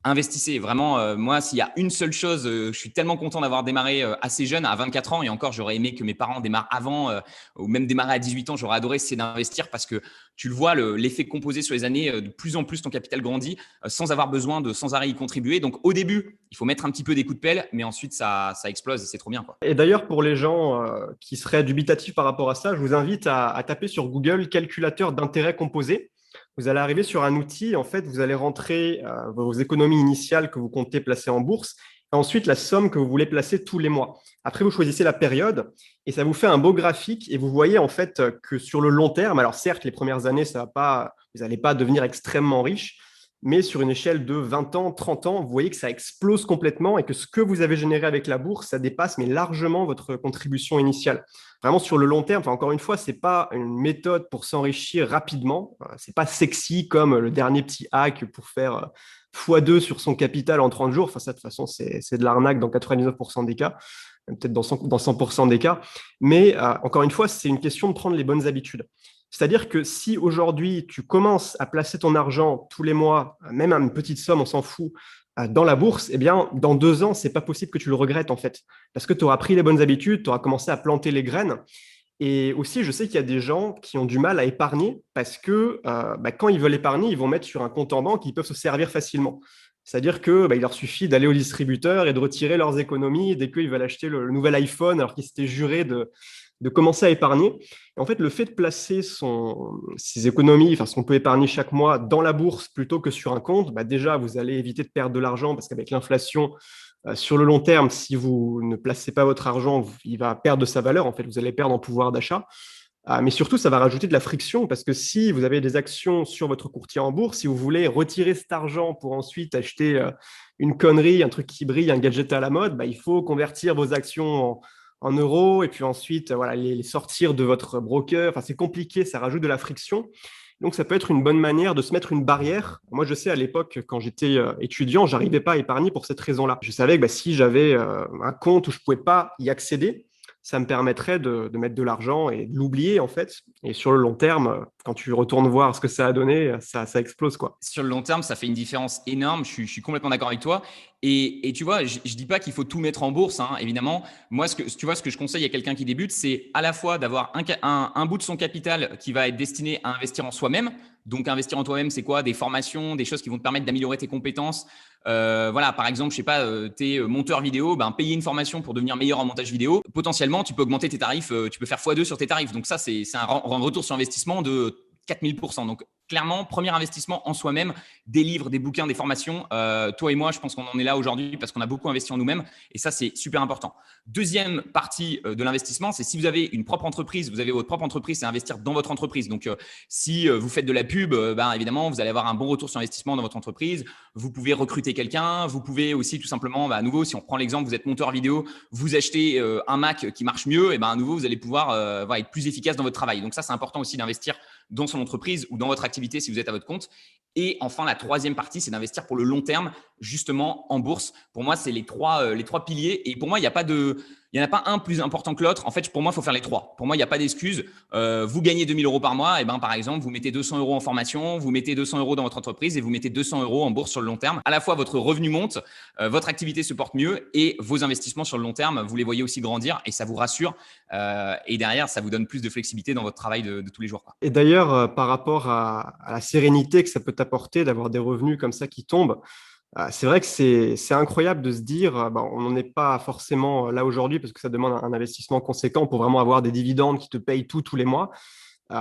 Investissez vraiment. Moi, s'il y a une seule chose, je suis tellement content d'avoir démarré assez jeune, à 24 ans, et encore, j'aurais aimé que mes parents démarrent avant ou même démarrer à 18 ans. J'aurais adoré, c'est d'investir parce que tu le vois, l'effet composé sur les années, de plus en plus ton capital grandit sans avoir besoin de sans arrêt y contribuer. Donc, au début, il faut mettre un petit peu des coups de pelle, mais ensuite, ça explose et c'est trop bien, quoi. Et d'ailleurs, pour les gens qui seraient dubitatifs par rapport à ça, je vous invite à taper sur Google calculateur d'intérêt composé. Vous allez arriver sur un outil, en fait, vous allez rentrer vos économies initiales que vous comptez placer en bourse, et ensuite la somme que vous voulez placer tous les mois. Après, vous choisissez la période et ça vous fait un beau graphique et vous voyez en fait que sur le long terme, alors certes, les premières années, ça va pas, vous n'allez pas devenir extrêmement riche, mais sur une échelle de 20 ans, 30 ans, vous voyez que ça explose complètement et que ce que vous avez généré avec la bourse, ça dépasse mais largement votre contribution initiale. Vraiment sur le long terme, enfin, encore une fois, c'est pas une méthode pour s'enrichir rapidement. C'est pas sexy comme le dernier petit hack pour faire x2 sur son capital en 30 jours. Enfin, ça, de toute façon, c'est de l'arnaque dans 99% des cas, peut-être dans 100% des cas. Mais encore une fois, c'est une question de prendre les bonnes habitudes. C'est-à-dire que si aujourd'hui, tu commences à placer ton argent tous les mois, même à une petite somme, on s'en fout, dans la bourse, eh bien, dans 2 ans, c'est pas possible que tu le regrettes en fait. Parce que tu auras pris les bonnes habitudes, tu auras commencé à planter les graines. Et aussi, je sais qu'il y a des gens qui ont du mal à épargner parce que quand ils veulent épargner, ils vont mettre sur un compte en banque, ils peuvent se servir facilement. C'est-à-dire que il leur suffit d'aller au distributeur et de retirer leurs économies dès qu'ils veulent acheter le nouvel iPhone alors qu'ils s'étaient jurés de commencer à épargner. Et en fait, le fait de placer ses économies, enfin ce qu'on peut épargner chaque mois dans la bourse plutôt que sur un compte, déjà, vous allez éviter de perdre de l'argent parce qu'avec l'inflation, sur le long terme, si vous ne placez pas votre argent, il va perdre de sa valeur. En fait, vous allez perdre en pouvoir d'achat. Mais surtout, ça va rajouter de la friction parce que si vous avez des actions sur votre courtier en bourse, si vous voulez retirer cet argent pour ensuite acheter une connerie, un truc qui brille, un gadget à la mode, il faut convertir vos actions en euros et puis ensuite voilà, les sortir de votre broker. Enfin, c'est compliqué, ça rajoute de la friction. Donc, ça peut être une bonne manière de se mettre une barrière. Moi, je sais, à l'époque, quand j'étais étudiant, je n'arrivais pas à épargner pour cette raison-là. Je savais que si j'avais un compte où je ne pouvais pas y accéder, ça me permettrait de mettre de l'argent et de l'oublier, en fait. Et sur le long terme, quand tu retournes voir ce que ça a donné, ça explose, quoi. Sur le long terme, ça fait une différence énorme. Je suis complètement d'accord avec toi. Et tu vois, je dis pas qu'il faut tout mettre en bourse, hein, évidemment. Moi, ce que je conseille à quelqu'un qui débute, c'est à la fois d'avoir un bout de son capital qui va être destiné à investir en soi-même. Donc, investir en toi-même, c'est quoi? Des formations, des choses qui vont te permettre d'améliorer tes compétences. Voilà, par exemple, je sais pas, tu es monteur vidéo, payer une formation pour devenir meilleur en montage vidéo. Potentiellement, tu peux augmenter tes tarifs, tu peux faire x2 sur tes tarifs. Donc ça, c'est un retour sur investissement de 4000%. Donc, clairement, premier investissement en soi-même, des livres, des bouquins, des formations. Toi et moi, je pense qu'on en est là aujourd'hui parce qu'on a beaucoup investi en nous-mêmes et ça, c'est super important. Deuxième partie de l'investissement, c'est si vous avez une propre entreprise, vous avez votre propre entreprise, c'est investir dans votre entreprise. Donc, si vous faites de la pub, évidemment, vous allez avoir un bon retour sur investissement dans votre entreprise. Vous pouvez recruter quelqu'un. Vous pouvez aussi tout simplement, à nouveau, si on prend l'exemple, vous êtes monteur vidéo, vous achetez un Mac qui marche mieux, et à nouveau, vous allez pouvoir être plus efficace dans votre travail. Donc ça, c'est important aussi d'investir dans son entreprise ou dans votre activité si vous êtes à votre compte. Et enfin, la troisième partie, c'est d'investir pour le long terme, justement en bourse. Pour moi, c'est les trois piliers. Et pour moi, il n'y en a pas un plus important que l'autre. En fait, pour moi, il faut faire les trois. Pour moi, il n'y a pas d'excuse. Vous gagnez 2 000 euros par mois. Et par exemple, vous mettez 200 euros en formation, vous mettez 200 euros dans votre entreprise et vous mettez 200 euros en bourse sur le long terme. À la fois, votre revenu monte, votre activité se porte mieux et vos investissements sur le long terme, vous les voyez aussi grandir et ça vous rassure. Et derrière, ça vous donne plus de flexibilité dans votre travail de tous les jours, quoi. Et d'ailleurs, par rapport à la sérénité que ça peut t'apporter d'avoir des revenus comme ça qui tombent, c'est vrai que c'est incroyable de se dire, on n'en est pas forcément là aujourd'hui parce que ça demande un investissement conséquent pour vraiment avoir des dividendes qui te payent tous les mois.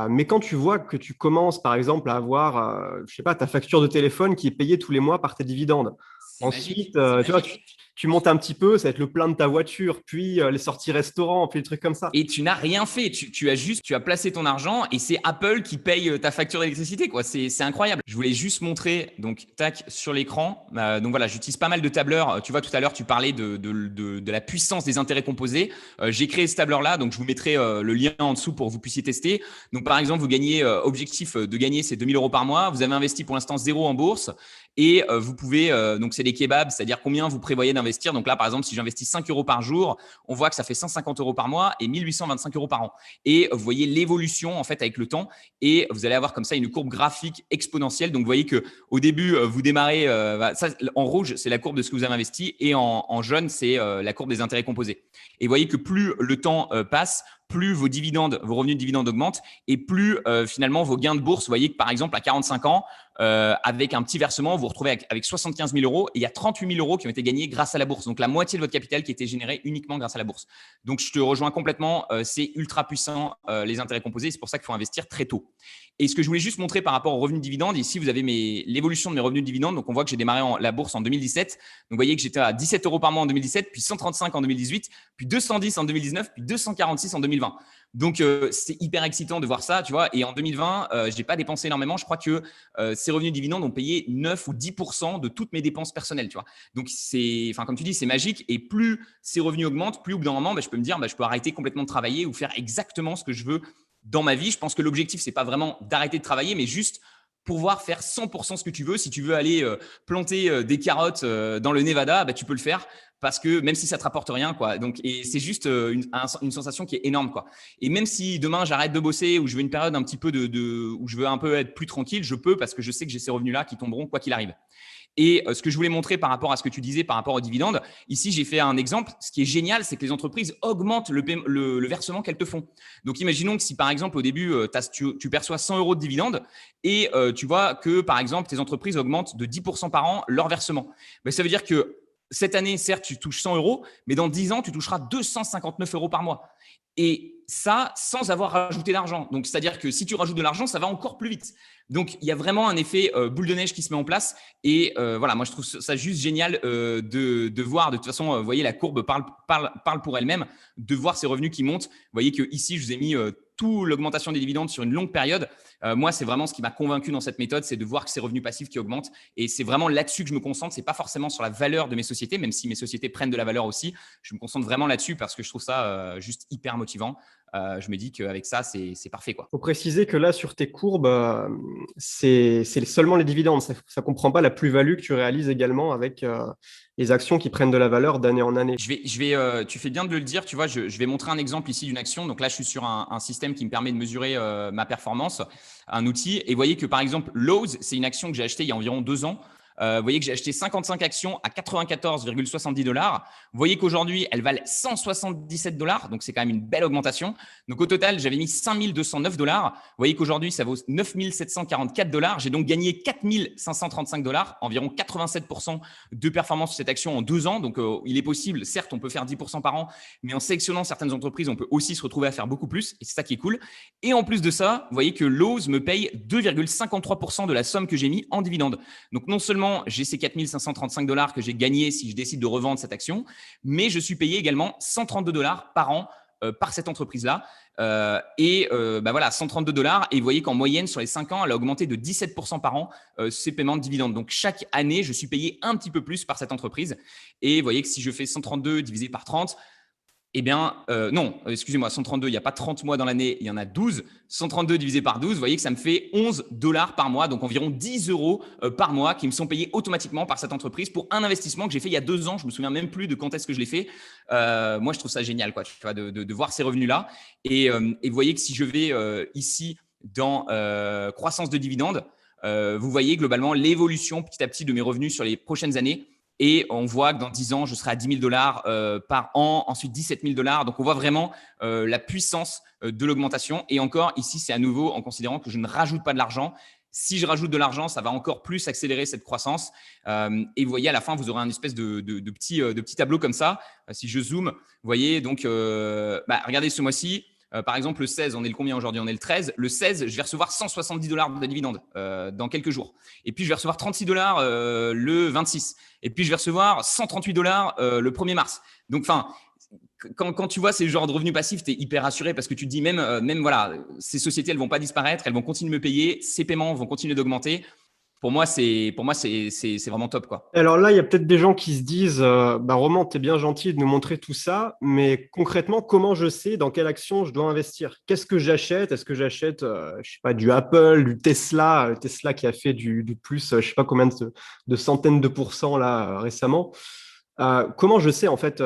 Mais quand tu vois que tu commences, par exemple, à avoir, je sais pas, ta facture de téléphone qui est payée tous les mois par tes dividendes. C'est magique. Ensuite, C'est tu vois, magique. tu montes un petit peu, ça va être le plein de ta voiture, puis les sorties restaurants, puis des trucs comme ça. Et tu n'as rien fait. Tu as placé ton argent et c'est Apple qui paye ta facture d'électricité, quoi. C'est incroyable. Je voulais juste montrer, donc, tac, sur l'écran. Donc voilà, j'utilise pas mal de tableurs. Tu vois, tout à l'heure, tu parlais de la puissance des intérêts composés. J'ai créé ce tableur-là, donc je vous mettrai le lien en dessous pour que vous puissiez tester. Donc, par exemple, vous gagnez, objectif de gagner, c'est 2 000 € par mois. Vous avez investi pour l'instant 0 en bourse. Et vous pouvez, donc c'est des kebabs, c'est-à-dire combien vous prévoyez d'investir. Donc là, par exemple, si j'investis 5 € par jour, on voit que ça fait 150 € par mois et 1825 € par an. Et vous voyez l'évolution en fait avec le temps et vous allez avoir comme ça une courbe graphique exponentielle. Donc vous voyez que au début, vous démarrez, ça, en rouge, c'est la courbe de ce que vous avez investi et en jaune, c'est la courbe des intérêts composés. Et vous voyez que plus le temps passe, plus vos dividendes, vos revenus de dividendes augmentent et plus finalement vos gains de bourse. Vous voyez que par exemple à 45 ans, avec un petit versement, vous vous retrouvez avec 75 000 € et il y a 38 000 € qui ont été gagnés grâce à la bourse. Donc la moitié de votre capital qui a été généré uniquement grâce à la bourse. Donc je te rejoins complètement, c'est ultra puissant les intérêts composés, c'est pour ça qu'il faut investir très tôt. Et ce que je voulais juste montrer par rapport aux revenus de dividendes, ici vous avez l'évolution de mes revenus de dividendes. Donc on voit que j'ai démarré la bourse en 2017. Donc vous voyez que j'étais à 17 € par mois en 2017, puis 135 en 2018, puis 210 en 2019, puis 246 en 2020. Donc c'est hyper excitant de voir ça, tu vois. Et en 2020, j'ai pas dépensé énormément. Je crois que ces revenus de dividendes ont payé 9 ou 10% de toutes mes dépenses personnelles, tu vois. Donc comme tu dis, c'est magique. Et plus ces revenus augmentent, plus au bout d'un moment, je peux me dire, je peux arrêter complètement de travailler ou faire exactement ce que je veux dans ma vie. Je pense que l'objectif, c'est pas vraiment d'arrêter de travailler, mais juste pouvoir faire 100% ce que tu veux. Si tu veux aller planter des carottes dans le Nevada, tu peux le faire parce que même si ça te rapporte rien, quoi. Donc, et c'est juste une sensation qui est énorme, quoi. Et même si demain j'arrête de bosser ou je veux une période un petit peu où je veux un peu être plus tranquille, je peux parce que je sais que j'ai ces revenus-là qui tomberont quoi qu'il arrive. Et ce que je voulais montrer par rapport à ce que tu disais, par rapport aux dividendes, ici, j'ai fait un exemple. Ce qui est génial, c'est que les entreprises augmentent le versement qu'elles te font. Donc, imaginons que si, par exemple, au début, tu perçois 100 € de dividendes et tu vois que, par exemple, tes entreprises augmentent de 10% par an leur versement. Ça veut dire que cette année, certes, tu touches 100 €, mais dans 10 ans, tu toucheras 259 € par mois. Et ça, sans avoir rajouté d'argent. Donc, c'est-à-dire que si tu rajoutes de l'argent, ça va encore plus vite. Donc, il y a vraiment un effet boule de neige qui se met en place. Et voilà, moi, je trouve ça juste génial de voir. De toute façon, vous voyez, la courbe parle pour elle-même, de voir ces revenus qui montent. Vous voyez qu'ici, je vous ai mis toute l'augmentation des dividendes sur une longue période. Moi, c'est vraiment ce qui m'a convaincu dans cette méthode, c'est de voir que ces revenus passifs qui augmentent. Et c'est vraiment là-dessus que je me concentre. Ce n'est pas forcément sur la valeur de mes sociétés, même si mes sociétés prennent de la valeur aussi. Je me concentre vraiment là-dessus parce que je trouve ça juste hyper motivant. Je me dis qu'avec ça, c'est parfait, quoi. Il faut préciser que là, sur tes courbes, c'est seulement les dividendes. Ça ne comprend pas la plus-value que tu réalises également avec les actions qui prennent de la valeur d'année en année. Tu fais bien de le dire. Tu vois, je vais montrer un exemple ici d'une action. Donc là, je suis sur un système qui me permet de mesurer ma performance, un outil. Et vous voyez que, par exemple, Lowe's, c'est une action que j'ai achetée il y a environ 2 ans. Vous voyez que j'ai acheté 55 actions à 94,70 $. Vous voyez qu'aujourd'hui, elles valent 177 $. Donc, c'est quand même une belle augmentation. Donc, au total, j'avais mis 5 209 $. Vous voyez qu'aujourd'hui, ça vaut 9 744 $. J'ai donc gagné 4 535 $, environ 87% de performance sur cette action en 2 ans. Donc, il est possible, certes, on peut faire 10% par an, mais en sélectionnant certaines entreprises, on peut aussi se retrouver à faire beaucoup plus. Et c'est ça qui est cool. Et en plus de ça, vous voyez que Lowe's me paye 2,53% de la somme que j'ai mis en dividende. Donc, non seulement j'ai ces 4 535 $ que j'ai gagnés si je décide de revendre cette action, mais je suis payé également 132 $ par an par cette entreprise-là. Voilà, 132 $. Et vous voyez qu'en moyenne, sur les 5 ans, elle a augmenté de 17% par an ses paiements de dividendes. Donc, chaque année, je suis payé un petit peu plus par cette entreprise. Et vous voyez que si je fais 132 divisé par 30, non, excusez-moi, 132, il n'y a pas 30 mois dans l'année, il y en a 12. 132 divisé par 12, vous voyez que ça me fait 11 $ par mois, donc environ 10 € par mois qui me sont payés automatiquement par cette entreprise pour un investissement que j'ai fait il y a 2 ans. Je me souviens même plus de quand est-ce que je l'ai fait. Moi, je trouve ça génial, quoi, tu vois, de voir ces revenus-là. Et vous voyez que si je vais ici dans croissance de dividendes, vous voyez globalement l'évolution petit à petit de mes revenus sur les prochaines années. Et on voit que dans 10 ans, je serai à 10 000 $ par an, ensuite 17 000 $. Donc, on voit vraiment la puissance de l'augmentation. Et encore, ici, c'est à nouveau en considérant que je ne rajoute pas de l'argent. Si je rajoute de l'argent, ça va encore plus accélérer cette croissance. Et vous voyez, à la fin, vous aurez un espèce de petit tableau comme ça. Si je zoome, vous voyez, donc, regardez ce mois-ci. par exemple, le 16, on est le combien aujourd'hui? On est le 13. Le 16, je vais recevoir 170 $ de dividendes dans quelques jours. Et puis, je vais recevoir 36 $ le 26. Et puis, je vais recevoir 138 $ le 1er mars. Donc, enfin, quand tu vois ces genres de revenus passifs, tu es hyper rassuré parce que tu te dis même voilà, ces sociétés, elles vont pas disparaître, elles vont continuer de me payer, ces paiements vont continuer d'augmenter. Pour moi, c'est vraiment top, quoi. Alors là, il y a peut-être des gens qui se disent, Roman, tu es bien gentil de nous montrer tout ça, mais concrètement, comment je sais dans quelle action je dois investir? Qu'est-ce que j'achète? Est-ce que j'achète, je sais pas, du Apple, du Tesla, Tesla qui a fait du plus, je sais pas combien de centaines de pourcents là récemment. Comment je sais en fait,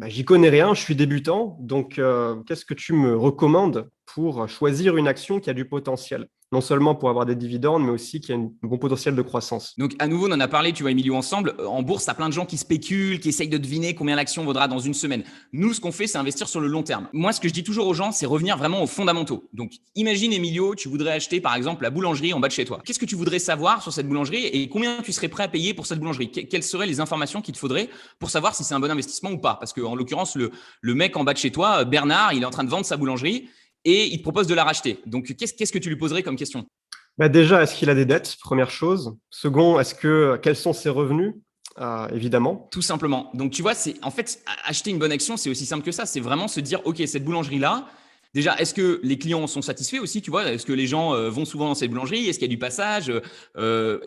j'y connais rien, je suis débutant, donc qu'est-ce que tu me recommandes pour choisir une action qui a du potentiel? Non seulement pour avoir des dividendes, mais aussi qui a un bon potentiel de croissance. Donc, à nouveau, on en a parlé, tu vois, Emilio, ensemble. En bourse, tu as plein de gens qui spéculent, qui essayent de deviner combien l'action vaudra dans une semaine. Nous, ce qu'on fait, c'est investir sur le long terme. Moi, ce que je dis toujours aux gens, c'est revenir vraiment aux fondamentaux. Donc, imagine, Emilio, tu voudrais acheter, par exemple, la boulangerie en bas de chez toi. Qu'est-ce que tu voudrais savoir sur cette boulangerie et combien tu serais prêt à payer pour cette boulangerie? Quelles seraient les informations qu'il te faudrait pour savoir si c'est un bon investissement ou pas? Parce que, en l'occurrence, le mec en bas de chez toi, Bernard, il est en train de vendre sa boulangerie et il te propose de la racheter. Donc, qu'est-ce que tu lui poserais comme question? Déjà, est-ce qu'il a des dettes? Première chose. Second, quels sont ses revenus? Évidemment. Tout simplement. Donc, tu vois, c'est en fait, acheter une bonne action, c'est aussi simple que ça. C'est vraiment se dire, OK, cette boulangerie-là, déjà, est-ce que les clients sont satisfaits aussi, tu vois? Est-ce que les gens vont souvent dans cette boulangerie? Est-ce qu'il y a du passage?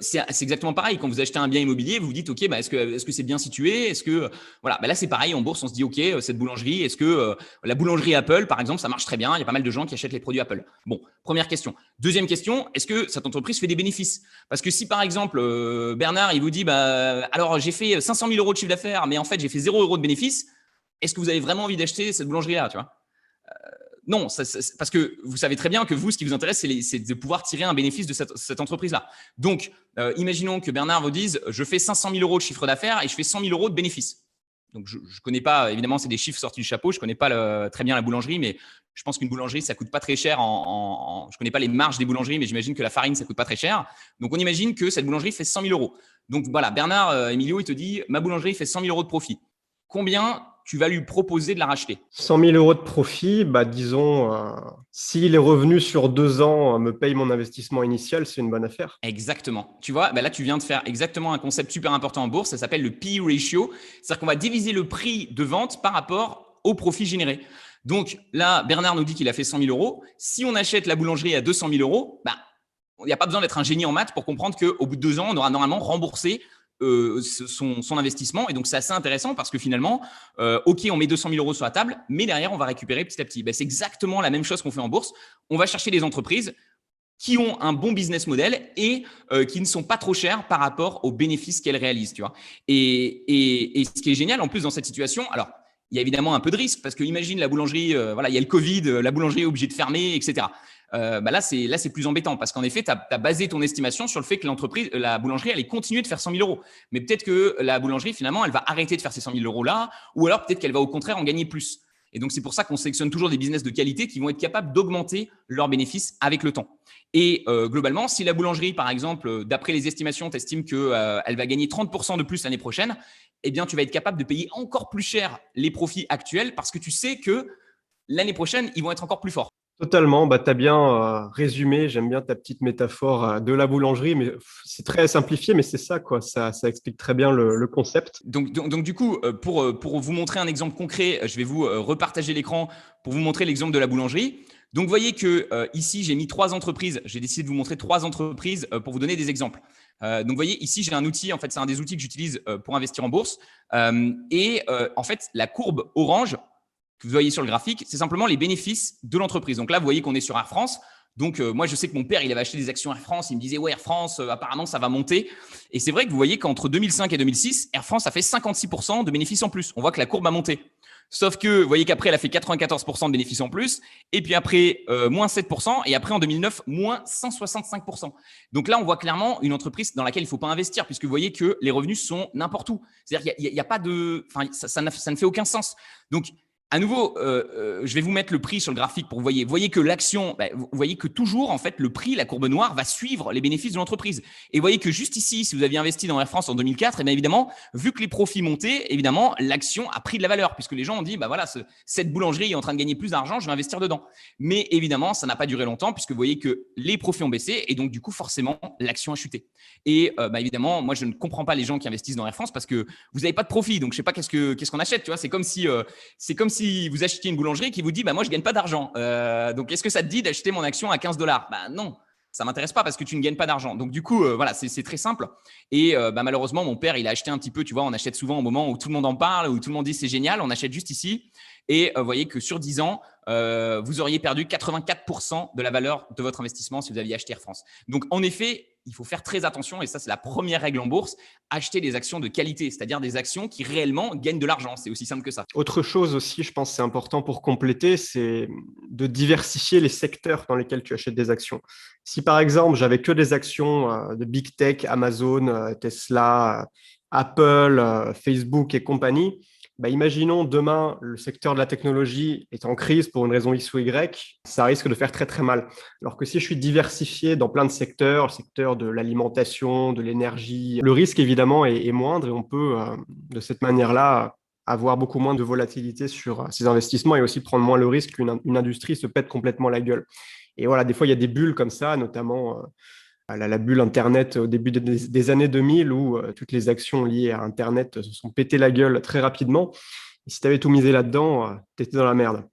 C'est exactement pareil. Quand vous achetez un bien immobilier, vous vous dites, OK, est-ce que c'est bien situé? Est-ce que, voilà, là, c'est pareil. En bourse, on se dit, OK, cette boulangerie, est-ce que la boulangerie Apple, par exemple, ça marche très bien? Il y a pas mal de gens qui achètent les produits Apple. Bon, première question. Deuxième question, est-ce que cette entreprise fait des bénéfices? Parce que si, par exemple, Bernard, il vous dit, alors, j'ai fait 500 000 € de chiffre d'affaires, mais en fait, j'ai fait 0 € de bénéfices, est-ce que vous avez vraiment envie d'acheter cette boulangerie-là, tu vois? Non, parce que vous savez très bien que vous, ce qui vous intéresse, c'est de pouvoir tirer un bénéfice de cette entreprise-là. Donc, imaginons que Bernard vous dise, je fais 500 000 € de chiffre d'affaires et je fais 100 000 € de bénéfices. Donc, je ne connais pas, évidemment, c'est des chiffres sortis du chapeau. Je ne connais pas très bien la boulangerie, mais je pense qu'une boulangerie, ça ne coûte pas très cher. Je ne connais pas les marges des boulangeries, mais j'imagine que la farine, ça ne coûte pas très cher. Donc, on imagine que cette boulangerie fait 100 000 €. Donc, voilà, Bernard, Emilio, il te dit, ma boulangerie fait 100 000 € de profit. Combien tu vas lui proposer de la racheter? 100 000 € de profit, disons, si les revenus sur 2 ans me payent mon investissement initial, c'est une bonne affaire. Exactement. Tu vois, là, tu viens de faire exactement un concept super important en bourse. Ça s'appelle le P/E ratio. C'est-à-dire qu'on va diviser le prix de vente par rapport au profit généré. Donc là, Bernard nous dit qu'il a fait 100 000 €. Si on achète la boulangerie à 200 000 €, il n'y a pas besoin d'être un génie en maths pour comprendre qu'au bout de 2 ans, on aura normalement remboursé son investissement. Et donc, c'est assez intéressant parce que finalement, OK, on met 200 000 € sur la table, mais derrière, on va récupérer petit à petit. C'est exactement la même chose qu'on fait en bourse. On va chercher des entreprises qui ont un bon business model et qui ne sont pas trop chères par rapport aux bénéfices qu'elles réalisent, tu vois. Et ce qui est génial en plus dans cette situation, alors, il y a évidemment un peu de risque parce que imagine la boulangerie, il y a le Covid, la boulangerie est obligée de fermer, etc. Là, c'est plus embêtant parce qu'en effet, tu as basé ton estimation sur le fait que la boulangerie, allait continuer de faire 100 000 €. Mais peut-être que la boulangerie, finalement, elle va arrêter de faire ces 100 000 € là, ou alors peut-être qu'elle va au contraire en gagner plus. Et donc, c'est pour ça qu'on sélectionne toujours des business de qualité qui vont être capables d'augmenter leurs bénéfices avec le temps. Et globalement, si la boulangerie, par exemple, d'après les estimations, tu estimes qu'elle va gagner 30% de plus l'année prochaine, eh bien, tu vas être capable de payer encore plus cher les profits actuels parce que tu sais que l'année prochaine, ils vont être encore plus forts. Totalement, tu as bien résumé, j'aime bien ta petite métaphore de la boulangerie, mais c'est très simplifié, mais c'est ça, quoi. Ça explique très bien le concept. Donc, du coup, pour vous montrer un exemple concret, je vais vous repartager l'écran pour vous montrer l'exemple de la boulangerie. Donc, vous voyez que ici, j'ai mis 3 entreprises. J'ai décidé de vous montrer 3 entreprises pour vous donner des exemples. Donc, vous voyez, ici, j'ai un outil. En fait, c'est un des outils que j'utilise pour investir en bourse. En fait, la courbe orange que vous voyez sur le graphique, c'est simplement les bénéfices de l'entreprise. Donc là, vous voyez qu'on est sur Air France. Donc, moi, je sais que mon père, il avait acheté des actions Air France. Il me disait, ouais, Air France, apparemment, ça va monter. Et c'est vrai que vous voyez qu'entre 2005 et 2006, Air France a fait 56% de bénéfices en plus. On voit que la courbe a monté. Sauf que vous voyez qu'après, elle a fait 94% de bénéfices en plus. Et puis après, moins 7%. Et après, en 2009, moins 165%. Donc là, on voit clairement une entreprise dans laquelle il ne faut pas investir puisque vous voyez que les revenus sont n'importe où. C'est-à-dire qu'il n'y a pas de… Enfin, ça ne fait aucun sens. Donc, à nouveau, je vais vous mettre le prix sur le graphique pour vous voyez que l'action, vous voyez que toujours, en fait, le prix, la courbe noire, va suivre les bénéfices de l'entreprise. Et vous voyez que juste ici, si vous aviez investi dans Air France en 2004, et bien évidemment, vu que les profits montaient, évidemment, l'action a pris de la valeur puisque les gens ont dit, voilà, cette boulangerie est en train de gagner plus d'argent, je vais investir dedans. Mais évidemment, ça n'a pas duré longtemps puisque vous voyez que les profits ont baissé et donc, du coup, forcément, l'action a chuté. Et évidemment, moi, je ne comprends pas les gens qui investissent dans Air France parce que vous n'avez pas de profit. Donc, je ne sais pas qu'est-ce qu'on achète. Tu vois, c'est comme si vous achetiez une boulangerie qui vous dit moi, je ne gagne pas d'argent. Donc, est-ce que ça te dit d'acheter mon action à 15 $? Non. Ça ne m'intéresse pas parce que tu ne gagnes pas d'argent. Donc, du coup, voilà, c'est très simple. Et malheureusement, mon père, il a acheté un petit peu. Tu vois, on achète souvent au moment où tout le monde en parle, où tout le monde dit c'est génial. On achète juste ici. Et vous voyez que sur 10 ans, vous auriez perdu 84% de la valeur de votre investissement si vous aviez acheté Air France. Donc, en effet, il faut faire très attention. Et ça, c'est la première règle en bourse. Acheter des actions de qualité, c'est-à-dire des actions qui réellement gagnent de l'argent. C'est aussi simple que ça. Autre chose aussi, je pense que c'est important pour compléter, c'est de diversifier les secteurs dans lesquels tu achètes des actions. Si par exemple, j'avais que des actions de Big Tech, Amazon, Tesla, Apple, Facebook et compagnie, imaginons demain le secteur de la technologie est en crise pour une raison X ou Y, ça risque de faire très très mal. Alors que si je suis diversifié dans plein de secteurs, le secteur de l'alimentation, de l'énergie, le risque évidemment est moindre et on peut de cette manière-là avoir beaucoup moins de volatilité sur ces investissements et aussi prendre moins le risque qu'une industrie se pète complètement la gueule. Et voilà, des fois, il y a des bulles comme ça, notamment la bulle Internet au début des années 2000 où toutes les actions liées à Internet se sont pétées la gueule très rapidement. Et si tu avais tout misé là-dedans, tu étais dans la merde.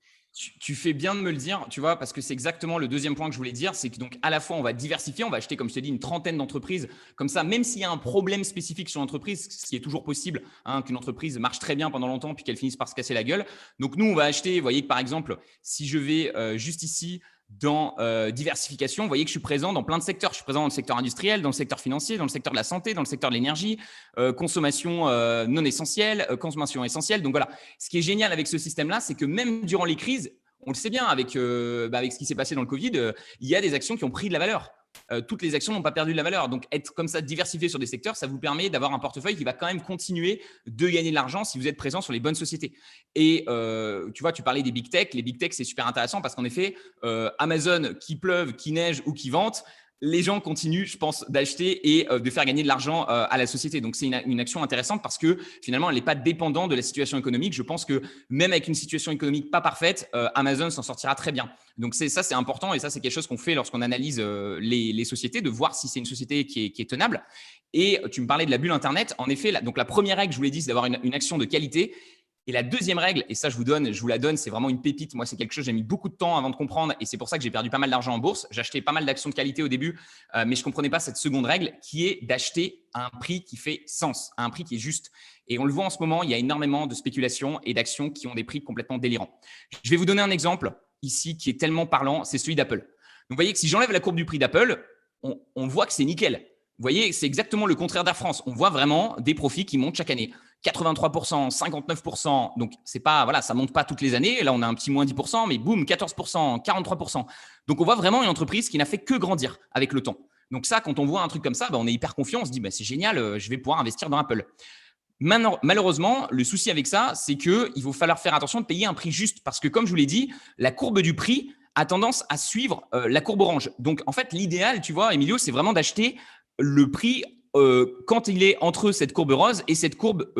Tu fais bien de me le dire, tu vois, parce que c'est exactement le deuxième point que je voulais dire, c'est que donc à la fois on va diversifier, on va acheter, comme je t'ai dit, une trentaine d'entreprises, comme ça, même s'il y a un problème spécifique sur l'entreprise, ce qui est toujours possible, qu'une entreprise marche très bien pendant longtemps puis qu'elle finisse par se casser la gueule. Donc nous, on va acheter, vous voyez que par exemple, si je vais juste ici dans diversification, vous voyez que je suis présent dans plein de secteurs. Je suis présent dans le secteur industriel, dans le secteur financier, dans le secteur de la santé, dans le secteur de l'énergie, consommation non essentielle, consommation essentielle. Donc voilà, ce qui est génial avec ce système-là, c'est que même durant les crises, on le sait bien avec ce qui s'est passé dans le Covid, il y a des actions qui ont pris de la valeur. Toutes les actions n'ont pas perdu de la valeur. Donc, être comme ça diversifié sur des secteurs, ça vous permet d'avoir un portefeuille qui va quand même continuer de gagner de l'argent si vous êtes présent sur les bonnes sociétés. Et tu vois, tu parlais des big tech. Les big tech, c'est super intéressant parce qu'en effet, Amazon, qu'il pleuve, qu'il neige ou qu'il vente, les gens continuent, je pense, d'acheter et de faire gagner de l'argent à la société. Donc, c'est une action intéressante parce que finalement, elle n'est pas dépendante de la situation économique. Je pense que même avec une situation économique pas parfaite, Amazon s'en sortira très bien. Donc, ça, c'est important et ça, c'est quelque chose qu'on fait lorsqu'on analyse les sociétés, de voir si c'est une société qui est tenable. Et tu me parlais de la bulle Internet. En effet, donc la première règle, je vous l'ai dit, c'est d'avoir une action de qualité. Et la deuxième règle, et ça je vous la donne, c'est vraiment une pépite. Moi, c'est quelque chose, j'ai mis beaucoup de temps avant de comprendre et c'est pour ça que j'ai perdu pas mal d'argent en bourse. J'achetais pas mal d'actions de qualité au début, mais je ne comprenais pas cette seconde règle qui est d'acheter à un prix qui fait sens, à un prix qui est juste. Et on le voit en ce moment, il y a énormément de spéculations et d'actions qui ont des prix complètement délirants. Je vais vous donner un exemple ici qui est tellement parlant, c'est celui d'Apple. Donc, vous voyez que si j'enlève la courbe du prix d'Apple, on voit que c'est nickel. Vous voyez, c'est exactement le contraire d'Air France. On voit vraiment des profits qui montent chaque année. 83%, 59%. Donc, c'est pas, voilà, ça monte pas toutes les années. Là, on a un petit moins 10%, mais boum, 14%, 43%. Donc, on voit vraiment une entreprise qui n'a fait que grandir avec le temps. Donc, ça, quand on voit un truc comme ça, on est hyper confiant. On se dit, c'est génial, je vais pouvoir investir dans Apple. Maintenant, malheureusement, le souci avec ça, c'est qu'il va falloir faire attention de payer un prix juste parce que, comme je vous l'ai dit, la courbe du prix a tendance à suivre la courbe orange. Donc, en fait, l'idéal, tu vois, Emilio, c'est vraiment d'acheter le prix quand il est entre cette courbe rose et cette courbe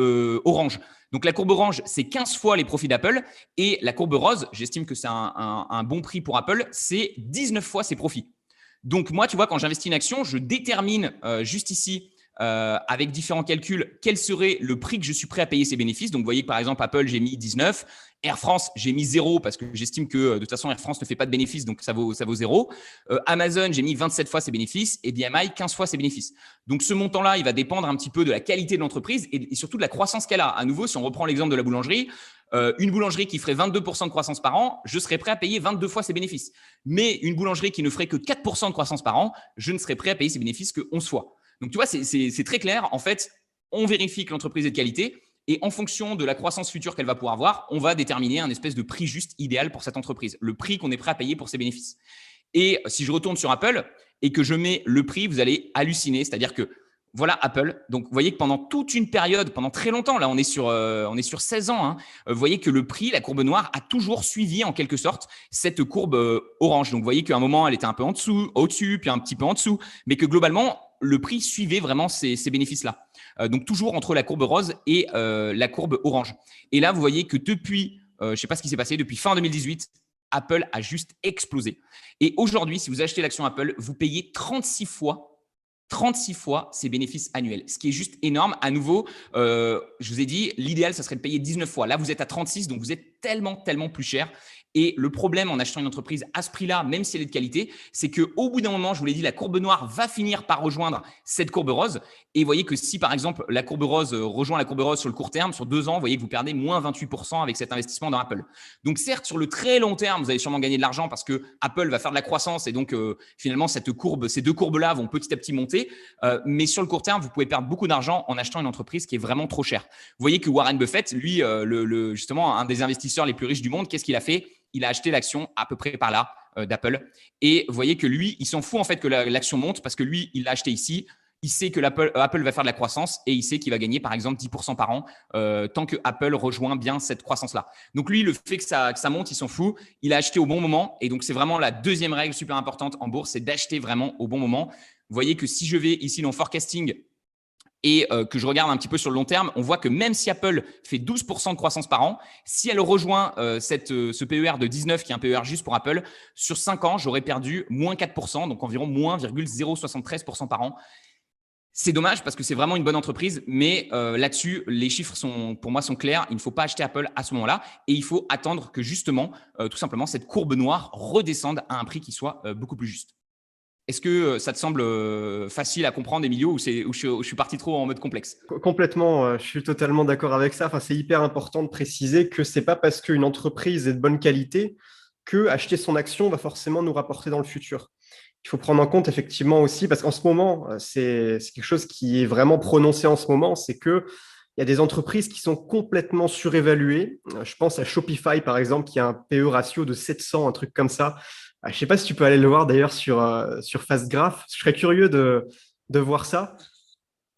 orange. Donc, la courbe orange, c'est 15 fois les profits d'Apple et la courbe rose, j'estime que c'est un bon prix pour Apple, c'est 19 fois ses profits. Donc, moi, tu vois, quand j'investis une action, je détermine juste ici avec différents calculs, quel serait le prix que je suis prêt à payer ses bénéfices. Donc, vous voyez que par exemple, Apple, j'ai mis 19. Air France, j'ai mis 0 parce que j'estime que de toute façon, Air France ne fait pas de bénéfices, donc ça vaut 0. Amazon, j'ai mis 27 fois ses bénéfices et BMI, 15 fois ses bénéfices. Donc, ce montant-là, il va dépendre un petit peu de la qualité de l'entreprise et surtout de la croissance qu'elle a. À nouveau, si on reprend l'exemple de la boulangerie, une boulangerie qui ferait 22% de croissance par an, je serais prêt à payer 22 fois ses bénéfices. Mais une boulangerie qui ne ferait que 4% de croissance par an, je ne serais prêt à payer ses bénéfices que 11 fois. Donc, tu vois, c'est très clair. En fait, on vérifie que l'entreprise est de qualité et en fonction de la croissance future qu'elle va pouvoir avoir, on va déterminer un espèce de prix juste idéal pour cette entreprise, le prix qu'on est prêt à payer pour ses bénéfices. Et si je retourne sur Apple et que je mets le prix, vous allez halluciner. C'est-à-dire que voilà Apple. Donc, vous voyez que pendant toute une période, pendant très longtemps, là, on est sur 16 ans, hein, vous voyez que le prix, la courbe noire, a toujours suivi en quelque sorte cette courbe orange. Donc, vous voyez qu'à un moment, elle était un peu en dessous, au-dessus, puis un petit peu en dessous, mais que globalement, le prix suivait vraiment ces bénéfices-là. Donc, toujours entre la courbe rose et la courbe orange. Et là, vous voyez que depuis, je ne sais pas ce qui s'est passé, depuis fin 2018, Apple a juste explosé. Et aujourd'hui, si vous achetez l'action Apple, vous payez 36 fois ses bénéfices annuels, ce qui est juste énorme. À nouveau, je vous ai dit, l'idéal, ça serait de payer 19 fois. Là, vous êtes à 36, donc vous êtes tellement, tellement plus cher. Et le problème en achetant une entreprise à ce prix-là, même si elle est de qualité, c'est qu'au bout d'un moment, je vous l'ai dit, la courbe noire va finir par rejoindre cette courbe rose. Et vous voyez que si, par exemple, la courbe rose rejoint la courbe rose sur le court terme, sur 2 ans, vous voyez que vous perdez moins 28% avec cet investissement dans Apple. Donc, certes, sur le très long terme, vous allez sûrement gagner de l'argent parce que Apple va faire de la croissance et donc, finalement, ces deux courbes-là vont petit à petit monter. Mais sur le court terme, vous pouvez perdre beaucoup d'argent en achetant une entreprise qui est vraiment trop chère. Vous voyez que Warren Buffett, lui, justement, un des investisseurs les plus riches du monde, qu'est-ce qu'il a fait? Il a acheté l'action à peu près par là d'Apple. Et vous voyez que lui, il s'en fout en fait que l'action monte parce que lui, il l'a acheté ici. Il sait que Apple va faire de la croissance et il sait qu'il va gagner par exemple 10% par an tant que Apple rejoint bien cette croissance-là. Donc lui, le fait que ça monte, il s'en fout. Il a acheté au bon moment. Et donc, c'est vraiment la deuxième règle super importante en bourse, c'est d'acheter vraiment au bon moment. Vous voyez que si je vais ici dans forecasting et que je regarde un petit peu sur le long terme, on voit que même si Apple fait 12% de croissance par an, si elle rejoint ce PER de 19, qui est un PER juste pour Apple, sur 5 ans, j'aurais perdu moins 4%, donc environ moins 0,073% par an. C'est dommage parce que c'est vraiment une bonne entreprise, mais là-dessus, les chiffres pour moi sont clairs. Il ne faut pas acheter Apple à ce moment-là et il faut attendre que justement, tout simplement, cette courbe noire redescende à un prix qui soit beaucoup plus juste. Est-ce que ça te semble facile à comprendre, Emilio, ou je suis parti trop en mode complexe? Complètement, je suis totalement d'accord avec ça. Enfin, c'est hyper important de préciser que c'est pas parce qu'une entreprise est de bonne qualité que acheter son action va forcément nous rapporter dans le futur. Il faut prendre en compte effectivement aussi, parce qu'en ce moment, c'est quelque chose qui est vraiment prononcé en ce moment, c'est que il y a des entreprises qui sont complètement surévaluées. Je pense à Shopify, par exemple, qui a un PE ratio de 700, un truc comme ça. Je ne sais pas si tu peux aller le voir d'ailleurs sur FastGraph. Je serais curieux de voir ça.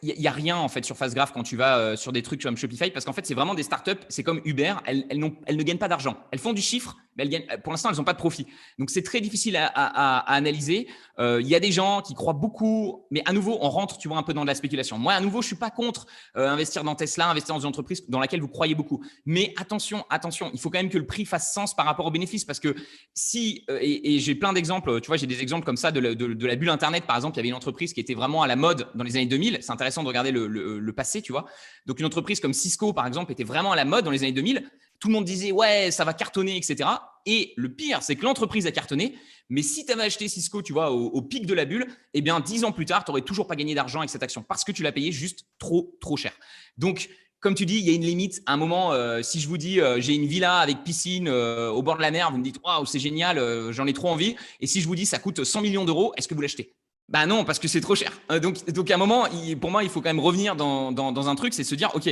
Il n'y a rien en fait sur FastGraph quand tu vas sur des trucs comme Shopify parce qu'en fait, c'est vraiment des startups. C'est comme Uber. Elles ne gagnent pas d'argent. Elles font du chiffre, mais pour l'instant, elles n'ont pas de profit. Donc, c'est très difficile à analyser. Il y a des gens qui croient beaucoup, mais à nouveau, on rentre, tu vois, un peu dans de la spéculation. Moi, à nouveau, je ne suis pas contre investir dans Tesla, investir dans une entreprise dans laquelle vous croyez beaucoup. Mais attention, il faut quand même que le prix fasse sens par rapport aux bénéfices parce que si, et j'ai plein d'exemples, tu vois, j'ai des exemples comme ça de la bulle Internet. Par exemple, il y avait une entreprise qui était vraiment à la mode dans les années 2000. C'est intéressant de regarder le passé, tu vois. Donc, une entreprise comme Cisco, par exemple, était vraiment à la mode dans les années 2000. Tout le monde disait, ouais, ça va cartonner, etc. Et le pire, c'est que l'entreprise a cartonné. Mais si tu avais acheté Cisco, tu vois, au pic de la bulle, eh bien, 10 ans plus tard, tu n'aurais toujours pas gagné d'argent avec cette action parce que tu l'as payé juste trop, trop cher. Donc, comme tu dis, il y a une limite. À un moment, si je vous dis, j'ai une villa avec piscine au bord de la mer, vous me dites, waouh, c'est génial, j'en ai trop envie. Et si je vous dis, ça coûte 100 millions d'euros, est-ce que vous l'achetez? Bah non, parce que c'est trop cher. Donc à un moment, pour moi, il faut quand même revenir dans un truc, c'est se dire, ok,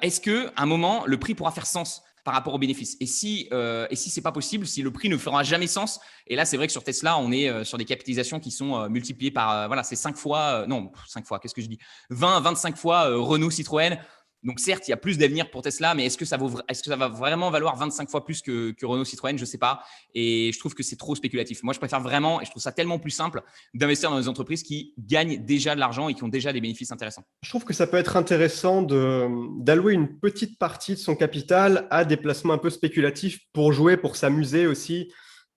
est-ce que à un moment, le prix pourra faire sens par rapport aux bénéfices? Et si c'est pas possible, si le prix ne fera jamais sens, et là, c'est vrai que sur Tesla, on est sur des capitalisations qui sont multipliées par, voilà, c'est 5 fois, non, 5 fois, qu'est-ce que je dis? 20, 25 fois Renault, Citroën. Donc certes, il y a plus d'avenir pour Tesla, mais est-ce que ça va vraiment valoir 25 fois plus que Renault Citroën? Je ne sais pas. Et je trouve que c'est trop spéculatif. Moi, je préfère vraiment, et je trouve ça tellement plus simple, d'investir dans des entreprises qui gagnent déjà de l'argent et qui ont déjà des bénéfices intéressants. Je trouve que ça peut être intéressant d'allouer une petite partie de son capital à des placements un peu spéculatifs pour jouer, pour s'amuser aussi.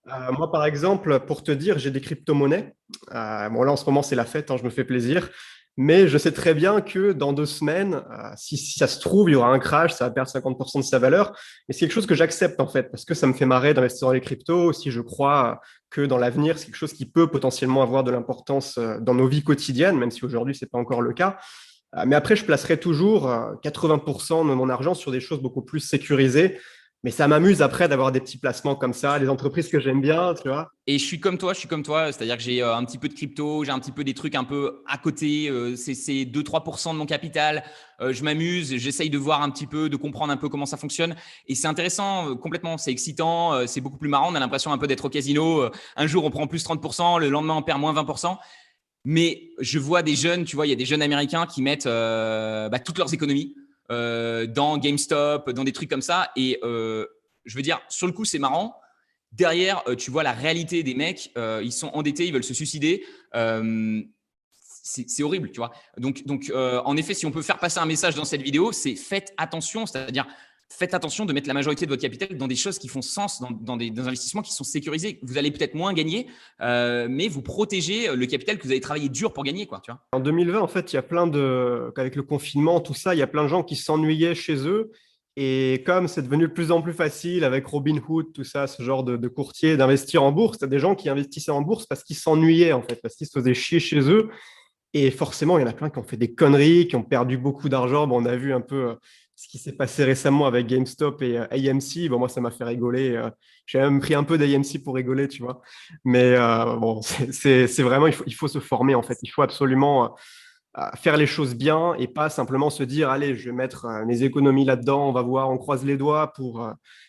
Moi, par exemple, pour te dire, j'ai des crypto-monnaies. Bon, là, en ce moment, c'est la fête, hein, je me fais plaisir. Mais je sais très bien que dans 2 semaines, si ça se trouve, il y aura un crash, ça va perdre 50% de sa valeur. Mais c'est quelque chose que j'accepte en fait, parce que ça me fait marrer d'investir dans les cryptos. Si je crois que dans l'avenir, c'est quelque chose qui peut potentiellement avoir de l'importance dans nos vies quotidiennes, même si aujourd'hui, c'est pas encore le cas. Mais après, je placerai toujours 80% de mon argent sur des choses beaucoup plus sécurisées. Mais ça m'amuse après d'avoir des petits placements comme ça, les entreprises que j'aime bien, tu vois. Et je suis comme toi, c'est-à-dire que j'ai un petit peu de crypto, j'ai un petit peu des trucs un peu à côté, c'est 2-3% de mon capital, je m'amuse, j'essaye de voir un petit peu, de comprendre un peu comment ça fonctionne et c'est intéressant complètement, c'est excitant, c'est beaucoup plus marrant, on a l'impression un peu d'être au casino, un jour on prend plus 30%, le lendemain on perd moins 20%. Mais je vois des jeunes, tu vois, il y a des jeunes américains qui mettent toutes leurs économies dans GameStop, dans des trucs comme ça. Et je veux dire, sur le coup, c'est marrant. Derrière, tu vois la réalité des mecs, ils sont endettés, ils veulent se suicider. C'est horrible, tu vois. Donc en effet, si on peut faire passer un message dans cette vidéo, c'est faites attention, c'est-à-dire faites attention de mettre la majorité de votre capital dans des choses qui font sens, dans des investissements qui sont sécurisés. Vous allez peut-être moins gagner, mais vous protégez le capital que vous avez travaillé dur pour gagner, quoi, tu vois. En 2020, en fait, il y a avec le confinement, tout ça, il y a plein de gens qui s'ennuyaient chez eux. Et comme c'est devenu de plus en plus facile avec Robinhood, tout ça, ce genre de courtier, d'investir en bourse, il y a des gens qui investissaient en bourse parce qu'ils s'ennuyaient, en fait, parce qu'ils se faisaient chier chez eux. Et forcément, il y en a plein qui ont fait des conneries, qui ont perdu beaucoup d'argent. Bon, on a vu un peu ce qui s'est passé récemment avec GameStop et AMC. Bon, moi, ça m'a fait rigoler. J'ai même pris un peu d'AMC pour rigoler, tu vois. Mais bon, c'est vraiment, il faut se former, en fait. Il faut absolument faire les choses bien et pas simplement se dire, allez, je vais mettre mes économies là-dedans, on va voir, on croise les doigts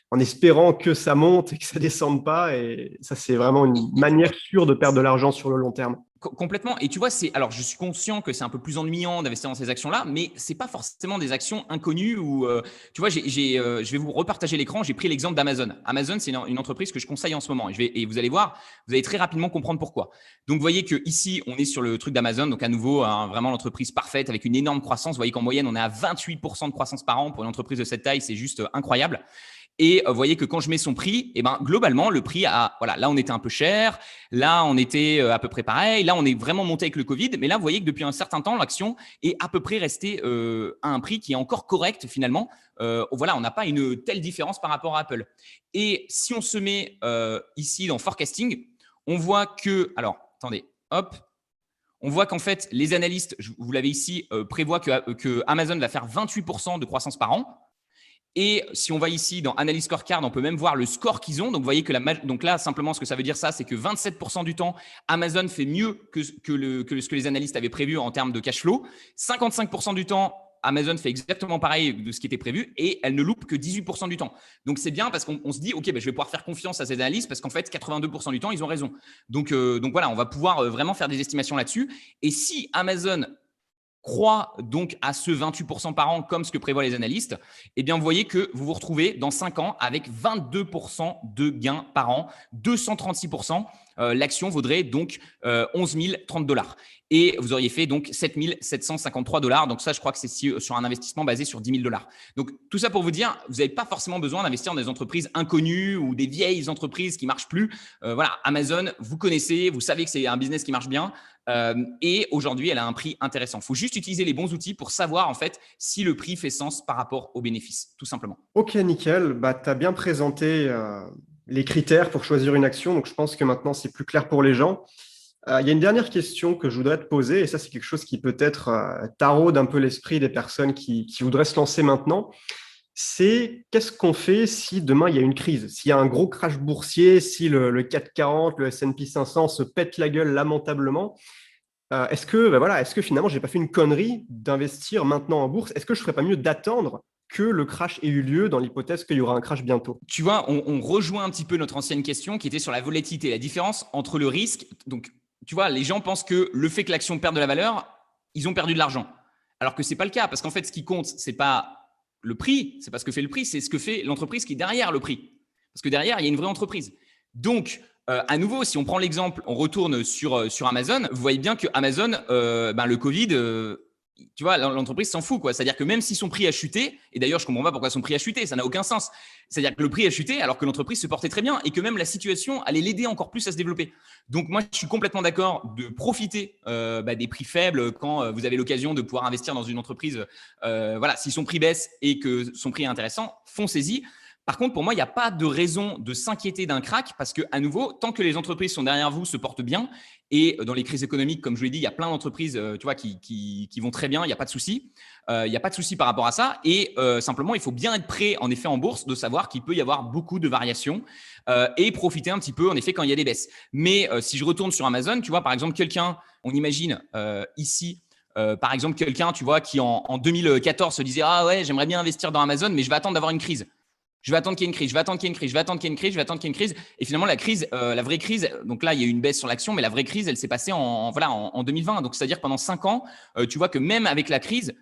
en espérant que ça monte et que ça descende pas. Et ça, c'est vraiment une manière sûre de perdre de l'argent sur le long terme. Complètement. Et tu vois, alors je suis conscient que c'est un peu plus ennuyant d'investir dans ces actions-là, mais c'est pas forcément des actions inconnues ou tu vois, je vais vous repartager l'écran. J'ai pris l'exemple d'Amazon. Amazon, c'est une entreprise que je conseille en ce moment. Et vous allez voir, vous allez très rapidement comprendre pourquoi. Donc, vous voyez que ici, on est sur le truc d'Amazon. Donc, à nouveau, vraiment l'entreprise parfaite avec une énorme croissance. Vous voyez qu'en moyenne, on est à 28% de croissance par an pour une entreprise de cette taille. C'est juste incroyable. Et vous voyez que quand je mets son prix, globalement, le prix voilà, là, on était un peu cher. Là, on était à peu près pareil. Là, on est vraiment monté avec le Covid. Mais là, vous voyez que depuis un certain temps, l'action est à peu près restée à un prix qui est encore correct finalement. Voilà, on n'a pas une telle différence par rapport à Apple. Et si on se met ici dans Forecasting, on voit que… Alors, attendez, hop. On voit qu'en fait, les analystes, vous l'avez ici, prévoient que Amazon va faire 28% de croissance par an. Et si on va ici dans Analyse Scorecard, on peut même voir le score qu'ils ont. Donc, vous voyez que donc là, simplement, ce que ça veut dire, c'est que 27% du temps, Amazon fait mieux que ce que les analystes avaient prévu en termes de cash flow. 55% du temps, Amazon fait exactement pareil de ce qui était prévu et elle ne loupe que 18% du temps. Donc, c'est bien parce qu'on se dit, OK, je vais pouvoir faire confiance à ces analystes parce qu'en fait, 82% du temps, ils ont raison. Donc voilà, on va pouvoir vraiment faire des estimations là-dessus. Et si Amazon croit donc à ce 28% par an comme ce que prévoient les analystes, eh bien, vous voyez que vous vous retrouvez dans 5 ans avec 22% de gains par an, 236%. L'action vaudrait donc 11 030 $. Et vous auriez fait donc 7 753 $. Donc ça, je crois que c'est sur un investissement basé sur 10 000 $. Donc tout ça pour vous dire, vous n'avez pas forcément besoin d'investir dans des entreprises inconnues ou des vieilles entreprises qui ne marchent plus. Voilà, Amazon, vous connaissez, vous savez que c'est un business qui marche bien. Et aujourd'hui, elle a un prix intéressant. Il faut juste utiliser les bons outils pour savoir en fait si le prix fait sens par rapport aux bénéfices, tout simplement. Ok, nickel. Tu as bien présenté les critères pour choisir une action. Donc, je pense que maintenant, c'est plus clair pour les gens. Il y a une dernière question que je voudrais te poser, et ça, c'est quelque chose qui peut-être taraude un peu l'esprit des personnes qui voudraient se lancer maintenant. C'est qu'est-ce qu'on fait si demain, il y a une crise? S'il y a un gros crash boursier, si le CAC 40, le S&P 500 se pète la gueule lamentablement, est-ce que finalement, j'ai pas fait une connerie d'investir maintenant en bourse? Est-ce que je ferais pas mieux d'attendre que le crash ait eu lieu dans l'hypothèse qu'il y aura un crash bientôt? Tu vois, on rejoint un petit peu notre ancienne question qui était sur la volatilité, la différence entre le risque. Donc, tu vois, les gens pensent que le fait que l'action perde de la valeur, ils ont perdu de l'argent. Alors que ce n'est pas le cas, parce qu'en fait, ce qui compte, ce n'est pas le prix, c'est pas ce que fait le prix, c'est ce que fait l'entreprise qui est derrière le prix. Parce que derrière, il y a une vraie entreprise. Donc, à nouveau, si on prend l'exemple, on retourne sur Amazon, vous voyez bien que Amazon, le Covid, tu vois, l'entreprise s'en fout, quoi. C'est-à-dire que même si son prix a chuté, et d'ailleurs, je ne comprends pas pourquoi son prix a chuté, ça n'a aucun sens. C'est-à-dire que le prix a chuté alors que l'entreprise se portait très bien et que même la situation allait l'aider encore plus à se développer. Donc, moi, je suis complètement d'accord de profiter des prix faibles quand vous avez l'occasion de pouvoir investir dans une entreprise. Voilà, si son prix baisse et que son prix est intéressant, foncez-y. Par contre, pour moi, il n'y a pas de raison de s'inquiéter d'un crack parce que, à nouveau, tant que les entreprises sont derrière vous, se portent bien, et dans les crises économiques, comme je l'ai dit, il y a plein d'entreprises tu vois, qui vont très bien, il n'y a pas de souci. Il n'y a pas de souci par rapport à ça. Et simplement, il faut bien être prêt, en effet, en bourse, de savoir qu'il peut y avoir beaucoup de variations et profiter un petit peu, en effet, quand il y a des baisses. Mais si je retourne sur Amazon, tu vois, par exemple, quelqu'un, on imagine ici, par exemple, quelqu'un, tu vois, qui en 2014 se disait « Ah ouais, j'aimerais bien investir dans Amazon, mais je vais attendre d'avoir une crise ». Je vais attendre qu'il y ait une crise, je vais attendre qu'il y ait une crise, je vais attendre qu'il y ait une crise, je vais attendre qu'il y ait une crise. Et finalement, la crise, la vraie crise, donc là, il y a eu une baisse sur l'action, mais la vraie crise, elle s'est passée en 2020. Donc, c'est-à-dire que pendant 5 ans, tu vois que même avec la crise,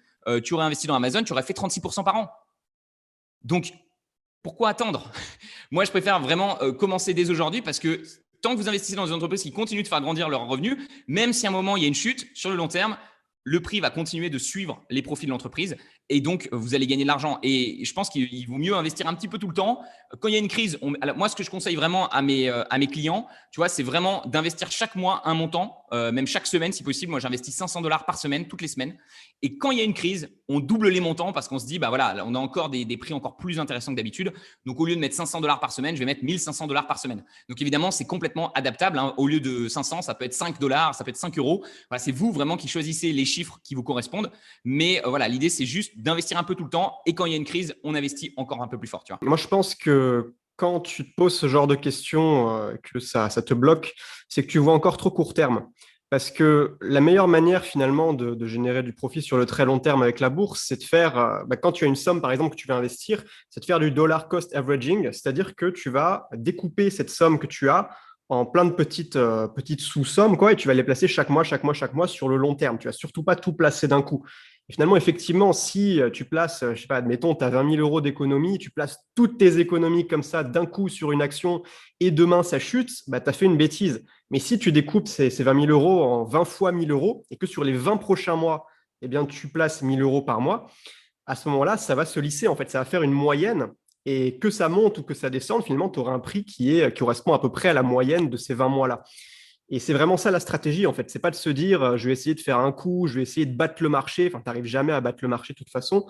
tu aurais investi dans Amazon, tu aurais fait 36% par an. Donc, pourquoi attendre? Moi, je préfère vraiment commencer dès aujourd'hui parce que tant que vous investissez dans une entreprise qui continue de faire grandir leurs revenus, même si à un moment il y a une chute, sur le long terme, le prix va continuer de suivre les profits de l'entreprise et donc vous allez gagner de l'argent. Et je pense qu'il vaut mieux investir un petit peu tout le temps. Quand il y a une crise, alors moi, ce que je conseille vraiment à mes clients, tu vois, c'est vraiment d'investir chaque mois un montant, même chaque semaine si possible. Moi, j'investis $500 par semaine, toutes les semaines. Et quand il y a une crise, on double les montants parce qu'on se dit, bah voilà, on a encore des prix encore plus intéressants que d'habitude. Donc, au lieu de mettre $500 par semaine, je vais mettre $1 500 par semaine. Donc, évidemment, c'est complètement adaptable, hein. Au lieu de 500, ça peut être $5, ça peut être 5 euros. Voilà, c'est vous vraiment qui choisissez les chiffres qui vous correspondent. Mais voilà, l'idée, c'est juste d'investir un peu tout le temps. Et quand il y a une crise, on investit encore un peu plus fort. Tu vois. Moi, je pense que quand tu te poses ce genre de questions, que ça te bloque, c'est que tu vois encore trop court terme. Parce que la meilleure manière finalement de générer du profit sur le très long terme avec la bourse, c'est de faire, quand tu as une somme par exemple que tu veux investir, c'est de faire du dollar cost averaging, c'est-à-dire que tu vas découper cette somme que tu as en plein de petites sous-sommes, quoi, et tu vas les placer chaque mois sur le long terme. Tu vas surtout pas tout placer d'un coup. Et finalement, effectivement, si tu places, je sais pas, admettons, tu as 20 000 euros d'économie, tu places toutes tes économies comme ça d'un coup sur une action et demain ça chute, bah, tu as fait une bêtise. Mais si tu découpes ces 20 000 euros en 20 fois 1 000 euros et que sur les 20 prochains mois, eh bien, tu places 1 000 euros par mois, à ce moment-là, ça va se lisser. En fait, ça va faire une moyenne. Et que ça monte ou que ça descende, finalement, tu auras un prix qui correspond à peu près à la moyenne de ces 20 mois-là. Et c'est vraiment ça la stratégie, en fait. C'est pas de se dire, je vais essayer de faire un coup, je vais essayer de battre le marché. Enfin, tu n'arrives jamais à battre le marché de toute façon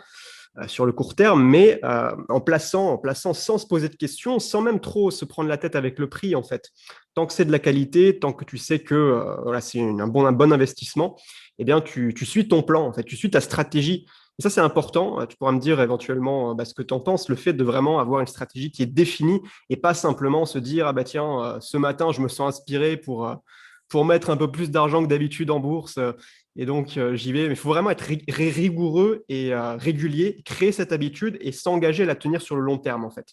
sur le court terme, mais en plaçant sans se poser de questions, sans même trop se prendre la tête avec le prix, en fait. Tant que c'est de la qualité, tant que tu sais que voilà, c'est un bon investissement, eh bien, tu suis ton plan, en fait. Tu suis ta stratégie. Et ça, c'est important. Tu pourras me dire éventuellement ce que tu en penses, le fait de vraiment avoir une stratégie qui est définie et pas simplement se dire, ah bah tiens, ce matin, je me sens inspiré pour mettre un peu plus d'argent que d'habitude en bourse. Et donc, j'y vais. Mais il faut vraiment être rigoureux et régulier, créer cette habitude et s'engager à la tenir sur le long terme, en fait.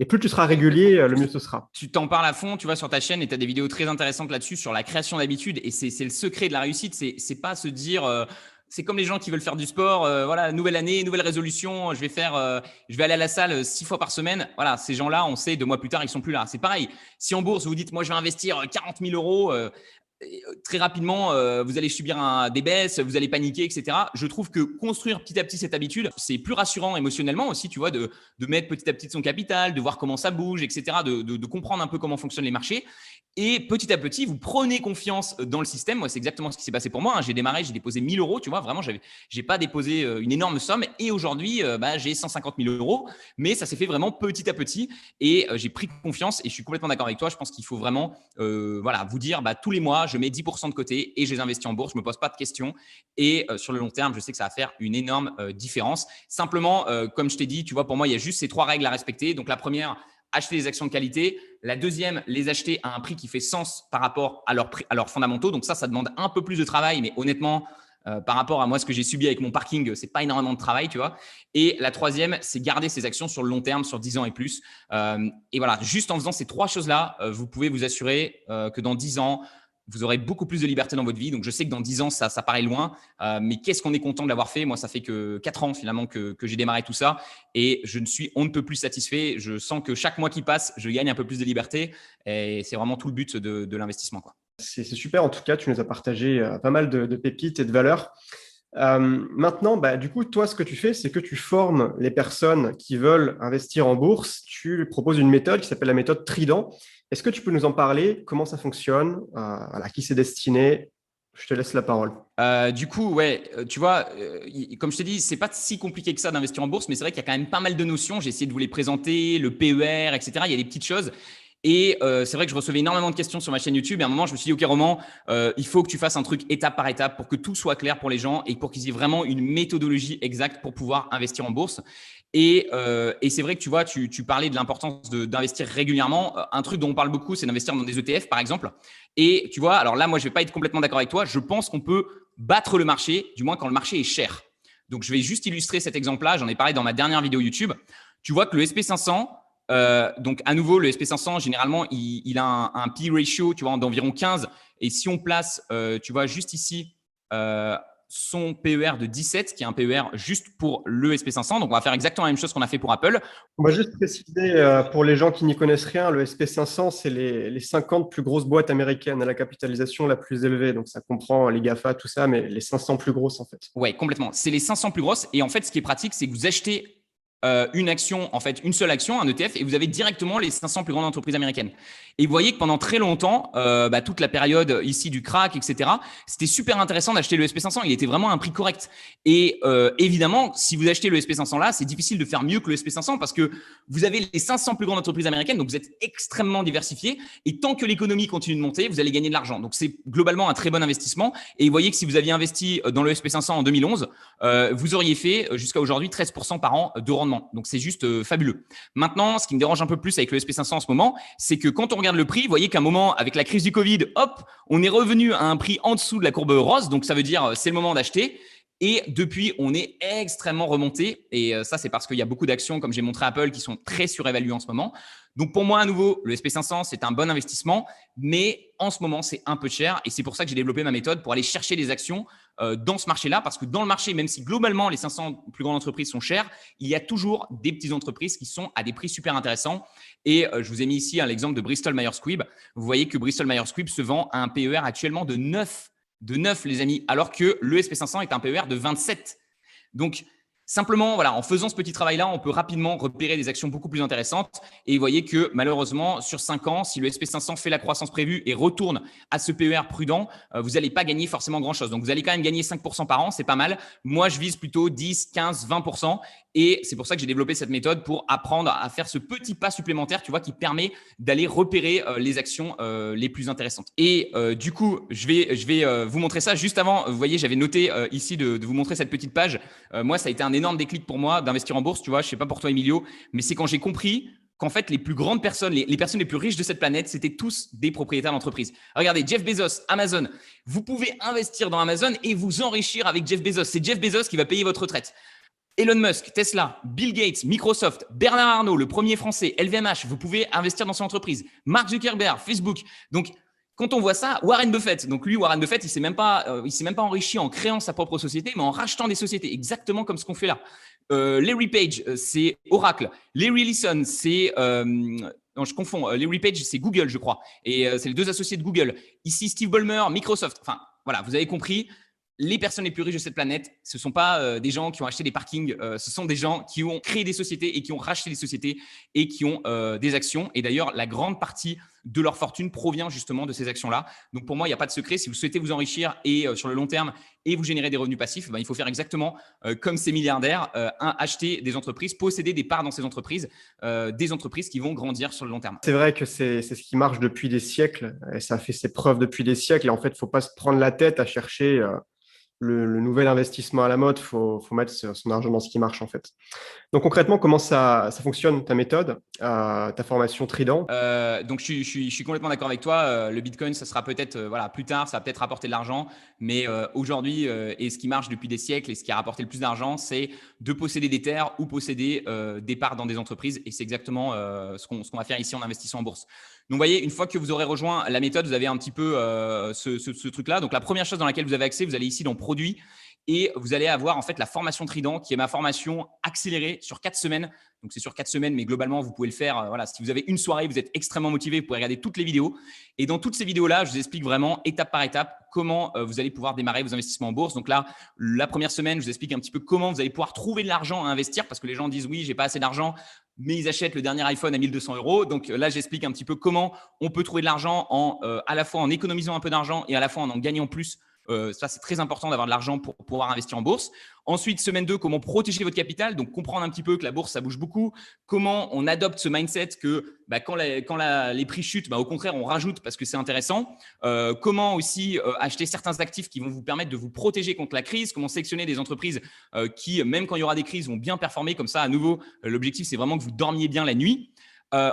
Et plus tu seras régulier, le mieux ce sera. Tu t'en parles à fond, tu vois, sur ta chaîne et tu as des vidéos très intéressantes là-dessus sur la création d'habitudes. Et c'est le secret de la réussite. C'est pas se dire… c'est comme les gens qui veulent faire du sport. Voilà, nouvelle année, nouvelle résolution. Je vais aller à la salle 6 fois par semaine. Voilà, ces gens-là, on sait 2 mois plus tard, ils sont plus là. C'est pareil. Si en bourse, vous dites, moi, je vais investir 40 000 euros, très rapidement, vous allez subir des baisses, vous allez paniquer, etc. Je trouve que construire petit à petit cette habitude, c'est plus rassurant émotionnellement aussi, tu vois, de mettre petit à petit son capital, de voir comment ça bouge, etc., de comprendre un peu comment fonctionnent les marchés. Et petit à petit, vous prenez confiance dans le système. Moi, c'est exactement ce qui s'est passé pour moi, hein. J'ai démarré, j'ai déposé 1 000 euros, tu vois, vraiment, j'ai pas déposé une énorme somme. Et aujourd'hui, j'ai 150 000 euros, mais ça s'est fait vraiment petit à petit. Et j'ai pris confiance et je suis complètement d'accord avec toi. Je pense qu'il faut vraiment voilà, vous dire tous les mois, je mets 10% de côté et je les investis en bourse. Je me pose pas de questions. Et sur le long terme, je sais que ça va faire une énorme différence. Simplement, comme je t'ai dit, tu vois, pour moi, il y a juste ces 3 règles à respecter. Donc, la première, acheter des actions de qualité. La deuxième, les acheter à un prix qui fait sens par rapport à leurs fondamentaux. Donc ça demande un peu plus de travail, mais honnêtement, par rapport à moi, ce que j'ai subi avec mon parking, c'est pas énormément de travail, tu vois. Et la troisième, c'est garder ces actions sur le long terme, sur 10 ans et plus. Et voilà, juste en faisant ces 3 choses-là, vous pouvez vous assurer que dans 10 ans, vous aurez beaucoup plus de liberté dans votre vie. Donc, je sais que dans 10 ans, ça paraît loin, mais qu'est-ce qu'on est content de l'avoir fait. Moi, ça fait que 4 ans finalement que j'ai démarré tout ça et on ne peut plus satisfait. Je sens que chaque mois qui passe, je gagne un peu plus de liberté et c'est vraiment tout le but de l'investissement, quoi. C'est super, en tout cas, tu nous as partagé pas mal de pépites et de valeurs. Maintenant, du coup, toi, ce que tu fais, c'est que tu formes les personnes qui veulent investir en bourse. Tu proposes une méthode qui s'appelle la méthode Trident. Est-ce que tu peux nous en parler? Comment ça fonctionne? À qui c'est destiné? Je te laisse la parole. Du coup, ouais, tu vois, comme je t'ai dit, c'est pas si compliqué que ça d'investir en bourse, mais c'est vrai qu'il y a quand même pas mal de notions. J'ai essayé de vous les présenter, le PER, etc. Il y a des petites choses. Et c'est vrai que je recevais énormément de questions sur ma chaîne YouTube. Et à un moment, je me suis dit, OK, Roman, il faut que tu fasses un truc étape par étape pour que tout soit clair pour les gens et pour qu'ils aient vraiment une méthodologie exacte pour pouvoir investir en bourse. Et c'est vrai que tu vois, tu parlais de l'importance d'investir régulièrement. Un truc dont on parle beaucoup, c'est d'investir dans des ETF, par exemple. Et tu vois, alors là, moi, je vais pas être complètement d'accord avec toi. Je pense qu'on peut battre le marché, du moins quand le marché est cher. Donc, je vais juste illustrer cet exemple-là. J'en ai parlé dans ma dernière vidéo YouTube. tu vois que le SP500, donc à nouveau, le SP500, généralement, il a un P ratio, tu vois, d'environ 15. Et si on place, tu vois, juste ici, son PER de 17, qui est un PER juste pour le SP500. Donc, on va faire exactement la même chose qu'on a fait pour Apple. On va juste préciser pour les gens qui n'y connaissent rien, le SP500, c'est les 50 plus grosses boîtes américaines à la capitalisation la plus élevée. Donc ça comprend les GAFA, tout ça, mais les 500 plus grosses en fait. Ouais, complètement. C'est les 500 plus grosses. Et en fait, ce qui est pratique, c'est que vous achetez une action, en fait, une seule action, un ETF, et vous avez directement les 500 plus grandes entreprises américaines. Et vous voyez que pendant très longtemps, toute la période ici du crack, etc., c'était super intéressant d'acheter le SP500. Il était vraiment à un prix correct. Et évidemment, si vous achetez le SP500 là, c'est difficile de faire mieux que le SP500 parce que vous avez les 500 plus grandes entreprises américaines, donc vous êtes extrêmement diversifié. Et tant que l'économie continue de monter, vous allez gagner de l'argent. Donc c'est globalement un très bon investissement. Et vous voyez que si vous aviez investi dans le SP500 en 2011, vous auriez fait jusqu'à aujourd'hui 13% par an de rendement. Donc, c'est juste fabuleux. Maintenant, ce qui me dérange un peu plus avec le SP500 en ce moment, c'est que quand on regarde le prix, vous voyez qu'à un moment, avec la crise du Covid, hop, on est revenu à un prix en dessous de la courbe rose. Donc, ça veut dire c'est le moment d'acheter. Et depuis, on est extrêmement remonté. Et ça, c'est parce qu'il y a beaucoup d'actions, comme j'ai montré à Apple, qui sont très surévaluées en ce moment. Donc, pour moi, à nouveau, le SP500, c'est un bon investissement. Mais en ce moment, c'est un peu cher. Et c'est pour ça que j'ai développé ma méthode pour aller chercher des actions dans ce marché-là. Parce que dans le marché, même si globalement, les 500 plus grandes entreprises sont chères, il y a toujours des petites entreprises qui sont à des prix super intéressants. Et je vous ai mis ici l'exemple de Bristol Myers Squibb. Vous voyez que Bristol Myers Squibb se vend à un PER actuellement de 9, les amis, alors que le SP500 est un PER de 27. Donc, simplement, voilà, en faisant ce petit travail-là, on peut rapidement repérer des actions beaucoup plus intéressantes. Et vous voyez que malheureusement, sur 5 ans, si le SP500 fait la croissance prévue et retourne à ce PER prudent, vous n'allez pas gagner forcément grand-chose. Donc, vous allez quand même gagner 5% par an, c'est pas mal. Moi, je vise plutôt 10, 15, 20%. Et c'est pour ça que j'ai développé cette méthode pour apprendre à faire ce petit pas supplémentaire, tu vois, qui permet d'aller repérer les actions les plus intéressantes. Et du coup, je vais vous montrer ça juste avant. Vous voyez, j'avais noté ici de vous montrer cette petite page. Moi, ça a été un énorme déclic pour moi d'investir en bourse, tu vois. Je sais pas pour toi, Emilio, mais c'est quand j'ai compris qu'en fait, les plus grandes personnes, les personnes les plus riches de cette planète, c'était tous des propriétaires d'entreprises. Regardez, Jeff Bezos, Amazon. Vous pouvez investir dans Amazon et vous enrichir avec Jeff Bezos. C'est Jeff Bezos qui va payer votre retraite. Elon Musk, Tesla, Bill Gates, Microsoft, Bernard Arnault, le premier français, LVMH, vous pouvez investir dans son entreprise. Mark Zuckerberg, Facebook. Donc, quand on voit ça, Warren Buffett, donc lui, Warren Buffett, il s'est même pas enrichi en créant sa propre société, mais en rachetant des sociétés, exactement comme ce qu'on fait là. Larry Page, c'est Oracle. Larry Ellison, c'est non, je confonds. Larry Page, c'est Google, je crois, et c'est les deux associés de Google. Ici, Steve Ballmer, Microsoft. Enfin, voilà, vous avez compris. Les personnes les plus riches de cette planète, ce ne sont pas des gens qui ont acheté des parkings, ce sont des gens qui ont créé des sociétés et qui ont racheté des sociétés et qui ont des actions. Et d'ailleurs, la grande partie de leur fortune provient justement de ces actions-là. Donc pour moi, il n'y a pas de secret. Si vous souhaitez vous enrichir et sur le long terme et vous générer des revenus passifs, il faut faire exactement comme ces milliardaires, acheter des entreprises, posséder des parts dans ces entreprises, des entreprises qui vont grandir sur le long terme. C'est vrai que c'est ce qui marche depuis des siècles et ça fait ses preuves depuis des siècles. Et en fait, il ne faut pas se prendre la tête à chercher le nouvel investissement à la mode. Il faut mettre son argent dans ce qui marche en fait. Donc concrètement, comment ça fonctionne ta méthode, ta formation Trident? Donc je suis complètement d'accord avec toi. Le Bitcoin, ça sera peut-être plus tard, ça va peut-être rapporter de l'argent, mais aujourd'hui, et ce qui marche depuis des siècles et ce qui a rapporté le plus d'argent, c'est de posséder des terres ou posséder des parts dans des entreprises. Et c'est exactement ce qu'on va faire ici en investissant en bourse. Donc, vous voyez, une fois que vous aurez rejoint la méthode, vous avez un petit peu ce truc-là. Donc, la première chose dans laquelle vous avez accès, vous allez ici dans Produits et vous allez avoir en fait la formation Trident qui est ma formation accélérée sur 4 semaines. Donc, c'est sur 4 semaines, mais globalement, vous pouvez le faire. Voilà, si vous avez une soirée, vous êtes extrêmement motivé, vous pouvez regarder toutes les vidéos. Et dans toutes ces vidéos-là, je vous explique vraiment étape par étape comment vous allez pouvoir démarrer vos investissements en bourse. Donc là, la première semaine, je vous explique un petit peu comment vous allez pouvoir trouver de l'argent à investir parce que les gens disent oui, j'ai pas assez d'argent, mais ils achètent le dernier iPhone à 1 200 €. Donc là, j'explique un petit peu comment on peut trouver de l'argent à la fois en économisant un peu d'argent et à la fois en gagnant plus. Ça, c'est très important d'avoir de l'argent pour pouvoir investir en bourse. Ensuite, semaine 2, comment protéger votre capital. Donc, comprendre un petit peu que la bourse, ça bouge beaucoup. Comment on adopte ce mindset que quand les prix chutent, au contraire, on rajoute parce que c'est intéressant. Comment aussi acheter certains actifs qui vont vous permettre de vous protéger contre la crise. Comment sélectionner des entreprises qui, même quand il y aura des crises, vont bien performer. Comme ça, à nouveau, l'objectif, c'est vraiment que vous dormiez bien la nuit.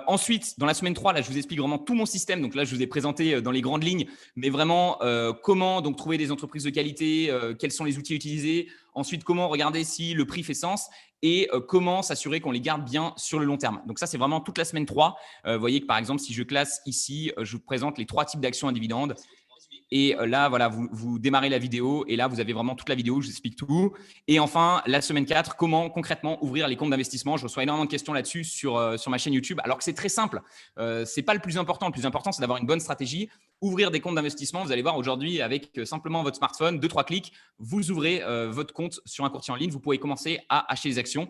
Ensuite, dans la semaine 3, là, je vous explique vraiment tout mon système. Donc là, je vous ai présenté dans les grandes lignes, mais vraiment comment donc trouver des entreprises de qualité, quels sont les outils utilisés. Ensuite, comment regarder si le prix fait sens. et comment s'assurer qu'on les garde bien sur le long terme. Donc ça, c'est vraiment toute la semaine 3. Vous voyez que par exemple, si je classe ici, je vous présente les 3 types d'actions à dividendes. Et là, voilà, vous démarrez la vidéo et là, vous avez vraiment toute la vidéo, je vous explique tout. Et enfin, la semaine 4, comment concrètement ouvrir les comptes d'investissement. Je reçois énormément de questions là-dessus sur ma chaîne YouTube, alors que c'est très simple. Ce n'est pas le plus important. Le plus important, c'est d'avoir une bonne stratégie. Ouvrir des comptes d'investissement, vous allez voir aujourd'hui avec simplement votre smartphone, 2-3 clics, vous ouvrez votre compte sur un courtier en ligne. Vous pouvez commencer à acheter des actions.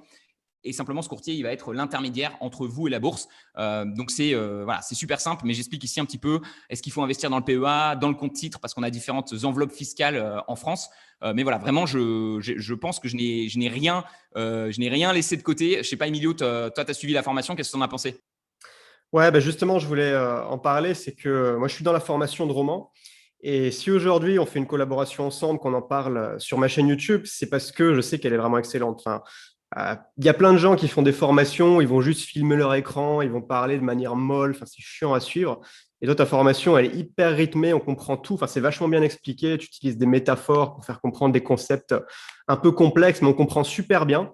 Et simplement, ce courtier, il va être l'intermédiaire entre vous et la bourse. Donc, voilà, c'est super simple, mais j'explique ici un petit peu. Est-ce qu'il faut investir dans le PEA, dans le compte titre, parce qu'on a différentes enveloppes fiscales en France. Mais voilà, vraiment, je pense que je n'ai rien laissé de côté. Je ne sais pas, Emilio, toi, tu as suivi la formation. Qu'est-ce que tu en as pensé? Ouais, bah justement, je voulais en parler. C'est que moi, je suis dans la formation de Roman. Et si aujourd'hui, on fait une collaboration ensemble, qu'on en parle sur ma chaîne YouTube, c'est parce que je sais qu'elle est vraiment excellente. Enfin, il y a plein de gens qui font des formations, ils vont juste filmer leur écran, ils vont parler de manière molle. Enfin, c'est chiant à suivre. Et toi, ta formation, elle est hyper rythmée, on comprend tout. Enfin, c'est vachement bien expliqué. Tu utilises des métaphores pour faire comprendre des concepts un peu complexes, mais on comprend super bien.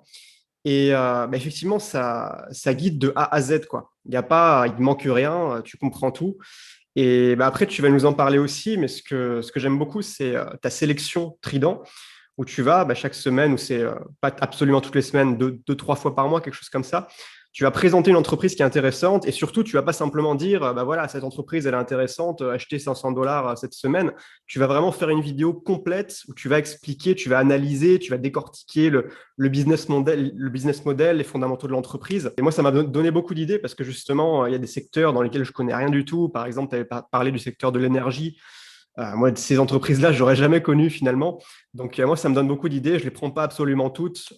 Et bah, effectivement, ça guide de A à Z, quoi. Il ne manque rien, tu comprends tout. Et bah, après, tu vas nous en parler aussi, mais ce que j'aime beaucoup, c'est ta sélection Trident, où tu vas bah, chaque semaine, ou c'est pas absolument toutes les semaines, deux, 3 fois par mois, quelque chose comme ça. Tu vas présenter une entreprise qui est intéressante et surtout, tu vas pas simplement dire, bah voilà, cette entreprise, elle est intéressante, achetez $500 cette semaine. Tu vas vraiment faire une vidéo complète où tu vas expliquer, tu vas analyser, tu vas décortiquer le business model, les fondamentaux de l'entreprise. Et moi, ça m'a donné beaucoup d'idées parce que justement, il y a des secteurs dans lesquels je connais rien du tout. Par exemple, tu avais parlé du secteur de l'énergie. Moi, ces entreprises-là, j'aurais jamais connu finalement. Donc, moi, ça me donne beaucoup d'idées. Je les prends pas absolument toutes,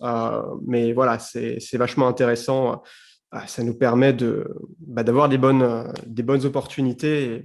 mais voilà, c'est vachement intéressant. Ça nous permet d'avoir des bonnes opportunités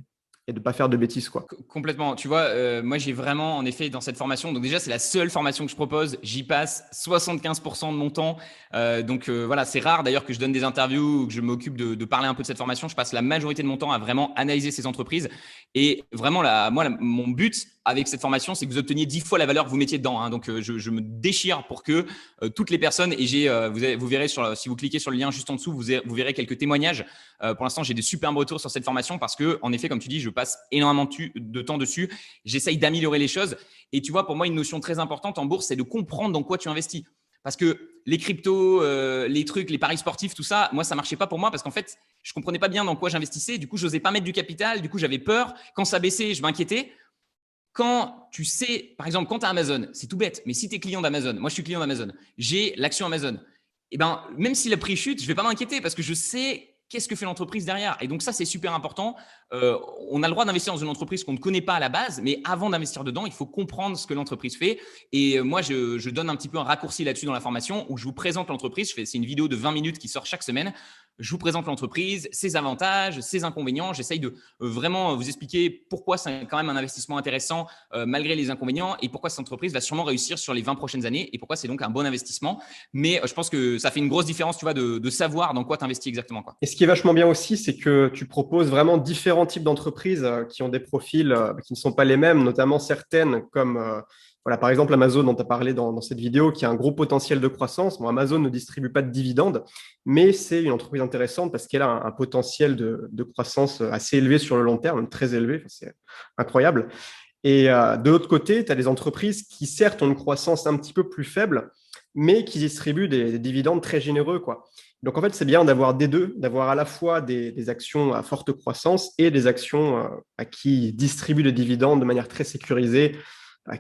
et de ne pas faire de bêtises, quoi. Complètement. Tu vois, moi, j'ai vraiment, en effet, dans cette formation, donc déjà, c'est la seule formation que je propose. J'y passe 75% de mon temps. Voilà, c'est rare d'ailleurs que je donne des interviews ou que je m'occupe de parler un peu de cette formation. Je passe la majorité de mon temps à vraiment analyser ces entreprises. Et vraiment, mon but avec cette formation, c'est que vous obteniez 10 fois la valeur que vous mettiez dedans, hein. Donc, je me déchire pour que toutes les personnes, et vous verrez, si vous cliquez sur le lien juste en dessous, vous verrez quelques témoignages. Pour l'instant, j'ai des superbes retours sur cette formation parce que, en effet, comme tu dis, je passe énormément de temps dessus. J'essaye d'améliorer les choses. Et tu vois, pour moi, une notion très importante en bourse, c'est de comprendre dans quoi tu investis. Parce que les cryptos, les trucs, les paris sportifs, tout ça, moi, ça marchait pas pour moi parce qu'en fait, je comprenais pas bien dans quoi j'investissais. Du coup, je n'osais pas mettre du capital. Du coup, j'avais peur. Quand ça baissait, je m'inquiétais. Quand tu sais, par exemple, quand tu as Amazon, c'est tout bête, mais si tu es client d'Amazon, moi je suis client d'Amazon, j'ai l'action Amazon, et ben, même si le prix chute, je ne vais pas m'inquiéter parce que je sais qu'est-ce que fait l'entreprise derrière. Et donc ça, c'est super important. On a le droit d'investir dans une entreprise qu'on ne connaît pas à la base, mais avant d'investir dedans, il faut comprendre ce que l'entreprise fait. Et moi, je donne un petit peu un raccourci là-dessus dans la formation où je vous présente l'entreprise. C'est une vidéo de 20 minutes qui sort chaque semaine. Je vous présente l'entreprise, ses avantages, ses inconvénients. J'essaye de vraiment vous expliquer pourquoi c'est quand même un investissement intéressant malgré les inconvénients et pourquoi cette entreprise va sûrement réussir sur les 20 prochaines années et pourquoi c'est donc un bon investissement. Mais je pense que ça fait une grosse différence, tu vois, de savoir dans quoi tu investis exactement, quoi. Et ce qui est vachement bien aussi, c'est que tu proposes vraiment différents types d'entreprises qui ont des profils qui ne sont pas les mêmes, notamment certaines comme voilà, par exemple Amazon dont tu as parlé dans cette vidéo, qui a un gros potentiel de croissance. Bon, Amazon ne distribue pas de dividendes, mais c'est une entreprise intéressante parce qu'elle a un potentiel de croissance assez élevé sur le long terme, très élevé, enfin, c'est incroyable. Et de l'autre côté, tu as des entreprises qui certes ont une croissance un petit peu plus faible, mais qui distribuent des dividendes très généreux, quoi. Donc, en fait, c'est bien d'avoir des deux, d'avoir à la fois des actions à forte croissance et des actions qui distribuent des dividendes de manière très sécurisée,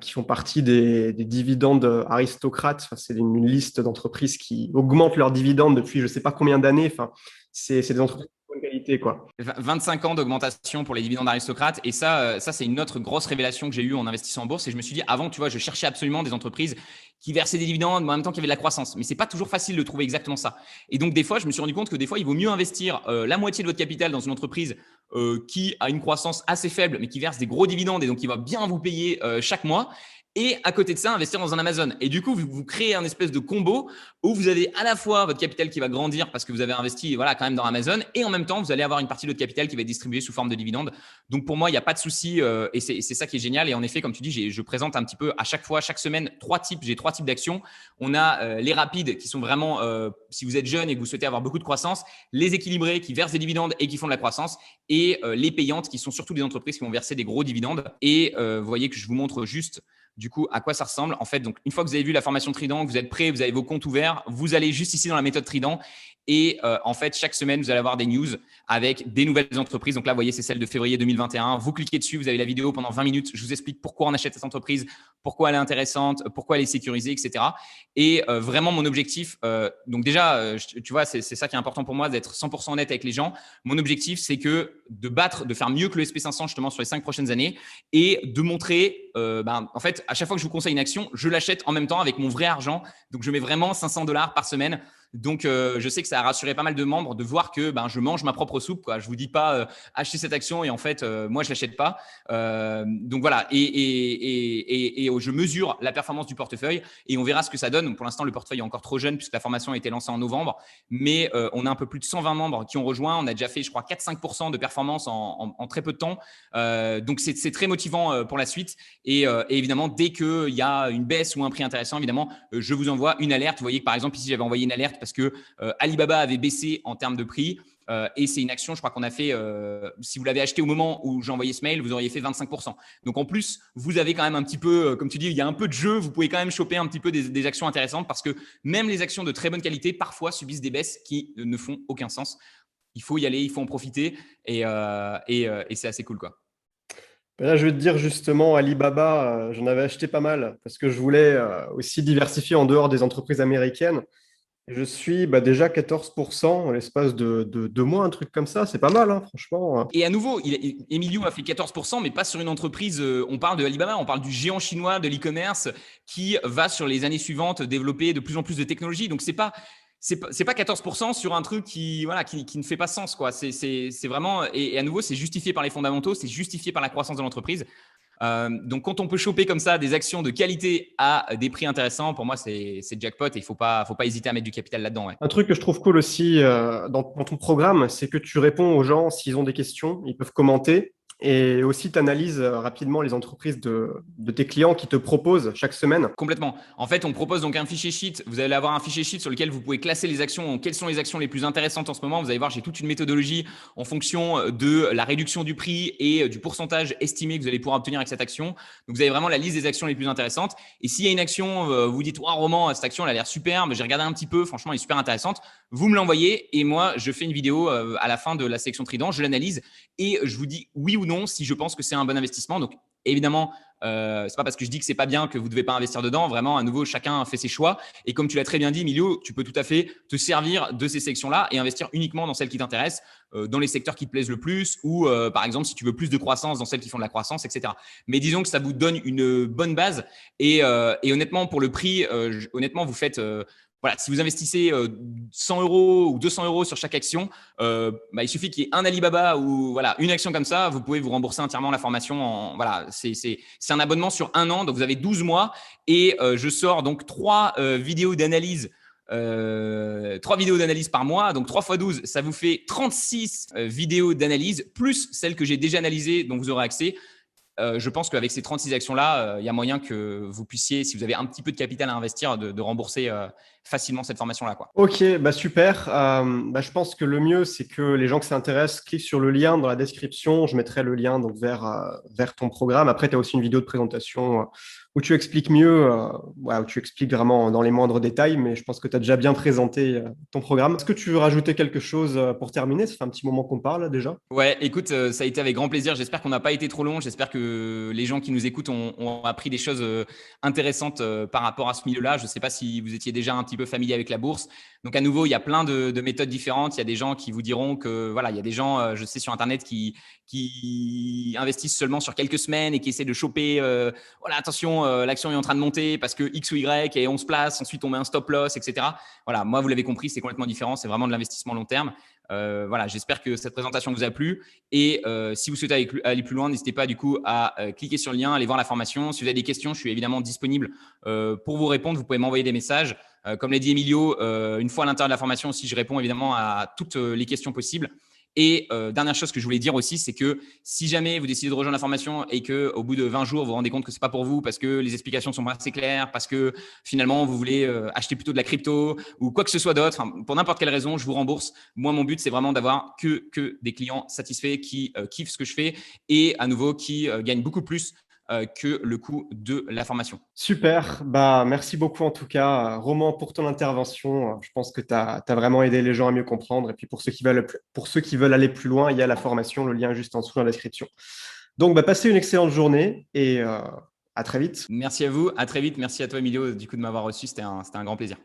qui font partie des dividendes aristocrates. Enfin, c'est une liste d'entreprises qui augmentent leurs dividendes depuis je ne sais pas combien d'années. Enfin, c'est des entreprises de bonne qualité, quoi. 25 ans d'augmentation pour les dividendes aristocrates. Et ça, c'est une autre grosse révélation que j'ai eue en investissant en bourse. Et je me suis dit, avant, tu vois, je cherchais absolument des entreprises qui versaient des dividendes, mais en même temps qui avaient de la croissance. Mais c'est pas toujours facile de trouver exactement ça. Et donc, des fois, je me suis rendu compte que des fois, il vaut mieux investir la moitié de votre capital dans une entreprise qui a une croissance assez faible, mais qui verse des gros dividendes et donc qui va bien vous payer chaque mois. et à côté de ça, investir dans un Amazon. Et du coup, vous créez un espèce de combo où vous avez à la fois votre capital qui va grandir parce que vous avez investi voilà, quand même dans Amazon et en même temps, vous allez avoir une partie de votre capital qui va être distribuée sous forme de dividendes. Donc, pour moi, il n'y a pas de souci et c'est ça qui est génial. Et en effet, comme tu dis, je présente un petit peu à chaque fois, chaque semaine, j'ai trois types d'actions. On a les rapides qui sont vraiment, si vous êtes jeune et que vous souhaitez avoir beaucoup de croissance, les équilibrés qui versent des dividendes et qui font de la croissance et les payantes qui sont surtout des entreprises qui vont verser des gros dividendes. Et vous voyez que je vous montre juste du coup, à quoi ça ressemble? En fait, donc, une fois que vous avez vu la formation Trident, que vous êtes prêt, vous avez vos comptes ouverts, vous allez juste ici dans la méthode Trident. Et en fait, chaque semaine, vous allez avoir des news avec des nouvelles entreprises. Donc là, vous voyez, c'est celle de février 2021. Vous cliquez dessus, vous avez la vidéo pendant 20 minutes. Je vous explique pourquoi on achète cette entreprise, pourquoi elle est intéressante, pourquoi elle est sécurisée, etc. Et vraiment, mon objectif, donc déjà, tu vois, c'est ça qui est important pour moi, d'être 100% honnête avec les gens. Mon objectif, c'est de faire mieux que le SP500 justement sur les 5 prochaines années et de montrer, en fait, à chaque fois que je vous conseille une action, je l'achète en même temps avec mon vrai argent. Donc, je mets vraiment $500 par semaine. Donc, je sais que ça a rassuré pas mal de membres de voir que je mange ma propre soupe, quoi. Je vous dis pas achetez cette action et en fait, moi, je l'achète pas. Donc voilà. Et je mesure la performance du portefeuille et on verra ce que ça donne. Donc, pour l'instant, le portefeuille est encore trop jeune puisque la formation a été lancée en novembre. Mais on a un peu plus de 120 membres qui ont rejoint. On a déjà fait, je crois, 4-5% de performance en très peu de temps. Donc, c'est très motivant pour la suite. Et évidemment, dès qu'il y a une baisse ou un prix intéressant, évidemment, je vous envoie une alerte. Vous voyez que par exemple, ici, j'avais envoyé une alerte parce que Alibaba avait baissé en termes de prix. Et c'est une action, je crois qu'on a fait, si vous l'avez acheté au moment où j'ai envoyé ce mail, vous auriez fait 25%. Donc en plus, vous avez quand même un petit peu, comme tu dis, il y a un peu de jeu, vous pouvez quand même choper un petit peu des actions intéressantes parce que même les actions de très bonne qualité, parfois subissent des baisses qui ne font aucun sens. Il faut y aller, il faut en profiter et c'est assez cool, quoi. Là, je vais te dire justement, Alibaba, j'en avais acheté pas mal parce que je voulais aussi diversifier en dehors des entreprises américaines. Je suis déjà 14% en l'espace de 2 mois, un truc comme ça. C'est pas mal, hein, franchement. Et à nouveau, Emilio a fait 14%, mais pas sur une entreprise. On parle de Alibaba, on parle du géant chinois de l'e-commerce qui va sur les années suivantes développer de plus en plus de technologies. Donc, c'est pas 14% sur un truc qui ne fait pas sens, quoi. C'est vraiment, et à nouveau, c'est justifié par les fondamentaux, c'est justifié par la croissance de l'entreprise. Donc, quand on peut choper comme ça des actions de qualité à des prix intéressants, pour moi, c'est jackpot et il ne faut pas hésiter à mettre du capital là-dedans. Ouais. Un truc que je trouve cool aussi dans ton programme, c'est que tu réponds aux gens s'ils ont des questions, ils peuvent commenter. Et aussi, tu analyses rapidement les entreprises de tes clients qui te proposent chaque semaine. Complètement. En fait, on propose donc un fichier sheet. Vous allez avoir un fichier sheet sur lequel vous pouvez classer les actions. Quelles sont les actions les plus intéressantes en ce moment? Vous allez voir, j'ai toute une méthodologie en fonction de la réduction du prix et du pourcentage estimé que vous allez pouvoir obtenir avec cette action. Donc, vous avez vraiment la liste des actions les plus intéressantes. Et s'il y a une action, vous dites, oh, Roman, cette action, elle a l'air superbe. J'ai regardé un petit peu. Franchement, elle est super intéressante. Vous me l'envoyez et moi, je fais une vidéo à la fin de la sélection Trident. Je l'analyse et je vous dis oui ou non si je pense que c'est un bon investissement. Donc, évidemment, c'est pas parce que je dis que c'est pas bien que vous devez pas investir dedans. Vraiment, à nouveau, chacun fait ses choix. Et comme tu l'as très bien dit, Emilio, tu peux tout à fait te servir de ces sections-là et investir uniquement dans celles qui t'intéressent, dans les secteurs qui te plaisent le plus, ou par exemple, si tu veux plus de croissance, dans celles qui font de la croissance, etc. Mais disons que ça vous donne une bonne base. Et honnêtement, pour le prix, honnêtement, vous faites voilà, si vous investissez 100 euros ou 200 euros sur chaque action, il suffit qu'il y ait un Alibaba ou voilà, une action comme ça, vous pouvez vous rembourser entièrement la formation. Voilà, c'est un abonnement sur 1 an, donc vous avez 12 mois et je sors donc 3 vidéos d'analyse. 3 vidéos d'analyse par mois, donc 3 x 12, ça vous fait 36 vidéos d'analyse, plus celles que j'ai déjà analysées, dont vous aurez accès. Je pense qu'avec ces 36 actions-là, il y a moyen que vous puissiez, si vous avez un petit peu de capital à investir, de rembourser facilement cette formation-là, quoi. Ok, super. Je pense que le mieux, c'est que les gens qui s'intéressent cliquent sur le lien dans la description. Je mettrai le lien donc vers ton programme. Après, tu as aussi une vidéo de présentation où tu expliques mieux, où tu expliques vraiment dans les moindres détails, mais je pense que tu as déjà bien présenté ton programme. Est-ce que tu veux rajouter quelque chose pour terminer? Ça fait un petit moment qu'on parle déjà. Ouais, écoute, ça a été avec grand plaisir. J'espère qu'on n'a pas été trop long. J'espère que les gens qui nous écoutent ont appris des choses intéressantes par rapport à ce milieu-là. Je ne sais pas si vous étiez déjà un petit peu familier avec la bourse. Donc, à nouveau, il y a plein de méthodes différentes. Il y a des gens qui vous diront que, voilà, il y a des gens, je sais, sur Internet qui investissent seulement sur quelques semaines et qui essaient de choper, voilà, attention, l'action est en train de monter parce que X ou Y et on se place. Ensuite, on met un stop loss, etc. Voilà, moi, vous l'avez compris, c'est complètement différent. C'est vraiment de l'investissement long terme. Voilà, j'espère que cette présentation vous a plu. Et si vous souhaitez aller plus loin, n'hésitez pas du coup à cliquer sur le lien, aller voir la formation. Si vous avez des questions, je suis évidemment disponible pour vous répondre. Vous pouvez m'envoyer des messages. Comme l'a dit Emilio, une fois à l'intérieur de la formation aussi, je réponds évidemment à toutes les questions possibles. Et dernière chose que je voulais dire aussi, c'est que si jamais vous décidez de rejoindre la formation et que au bout de 20 jours, vous vous rendez compte que c'est pas pour vous parce que les explications sont pas assez claires, parce que finalement vous voulez acheter plutôt de la crypto ou quoi que ce soit d'autre, pour n'importe quelle raison, je vous rembourse. Moi, mon but, c'est vraiment d'avoir que des clients satisfaits qui kiffent ce que je fais et à nouveau qui gagnent beaucoup plus que le coût de la formation. Super, bah merci beaucoup en tout cas, Roman, pour ton intervention. Je pense que tu as vraiment aidé les gens à mieux comprendre. Et puis pour ceux qui veulent aller plus loin, il y a la formation, le lien est juste en dessous dans la description. Donc bah, passez une excellente journée et à très vite. Merci à vous, à très vite. Merci à toi, Emilio, du coup, de m'avoir reçu. C'était un grand plaisir.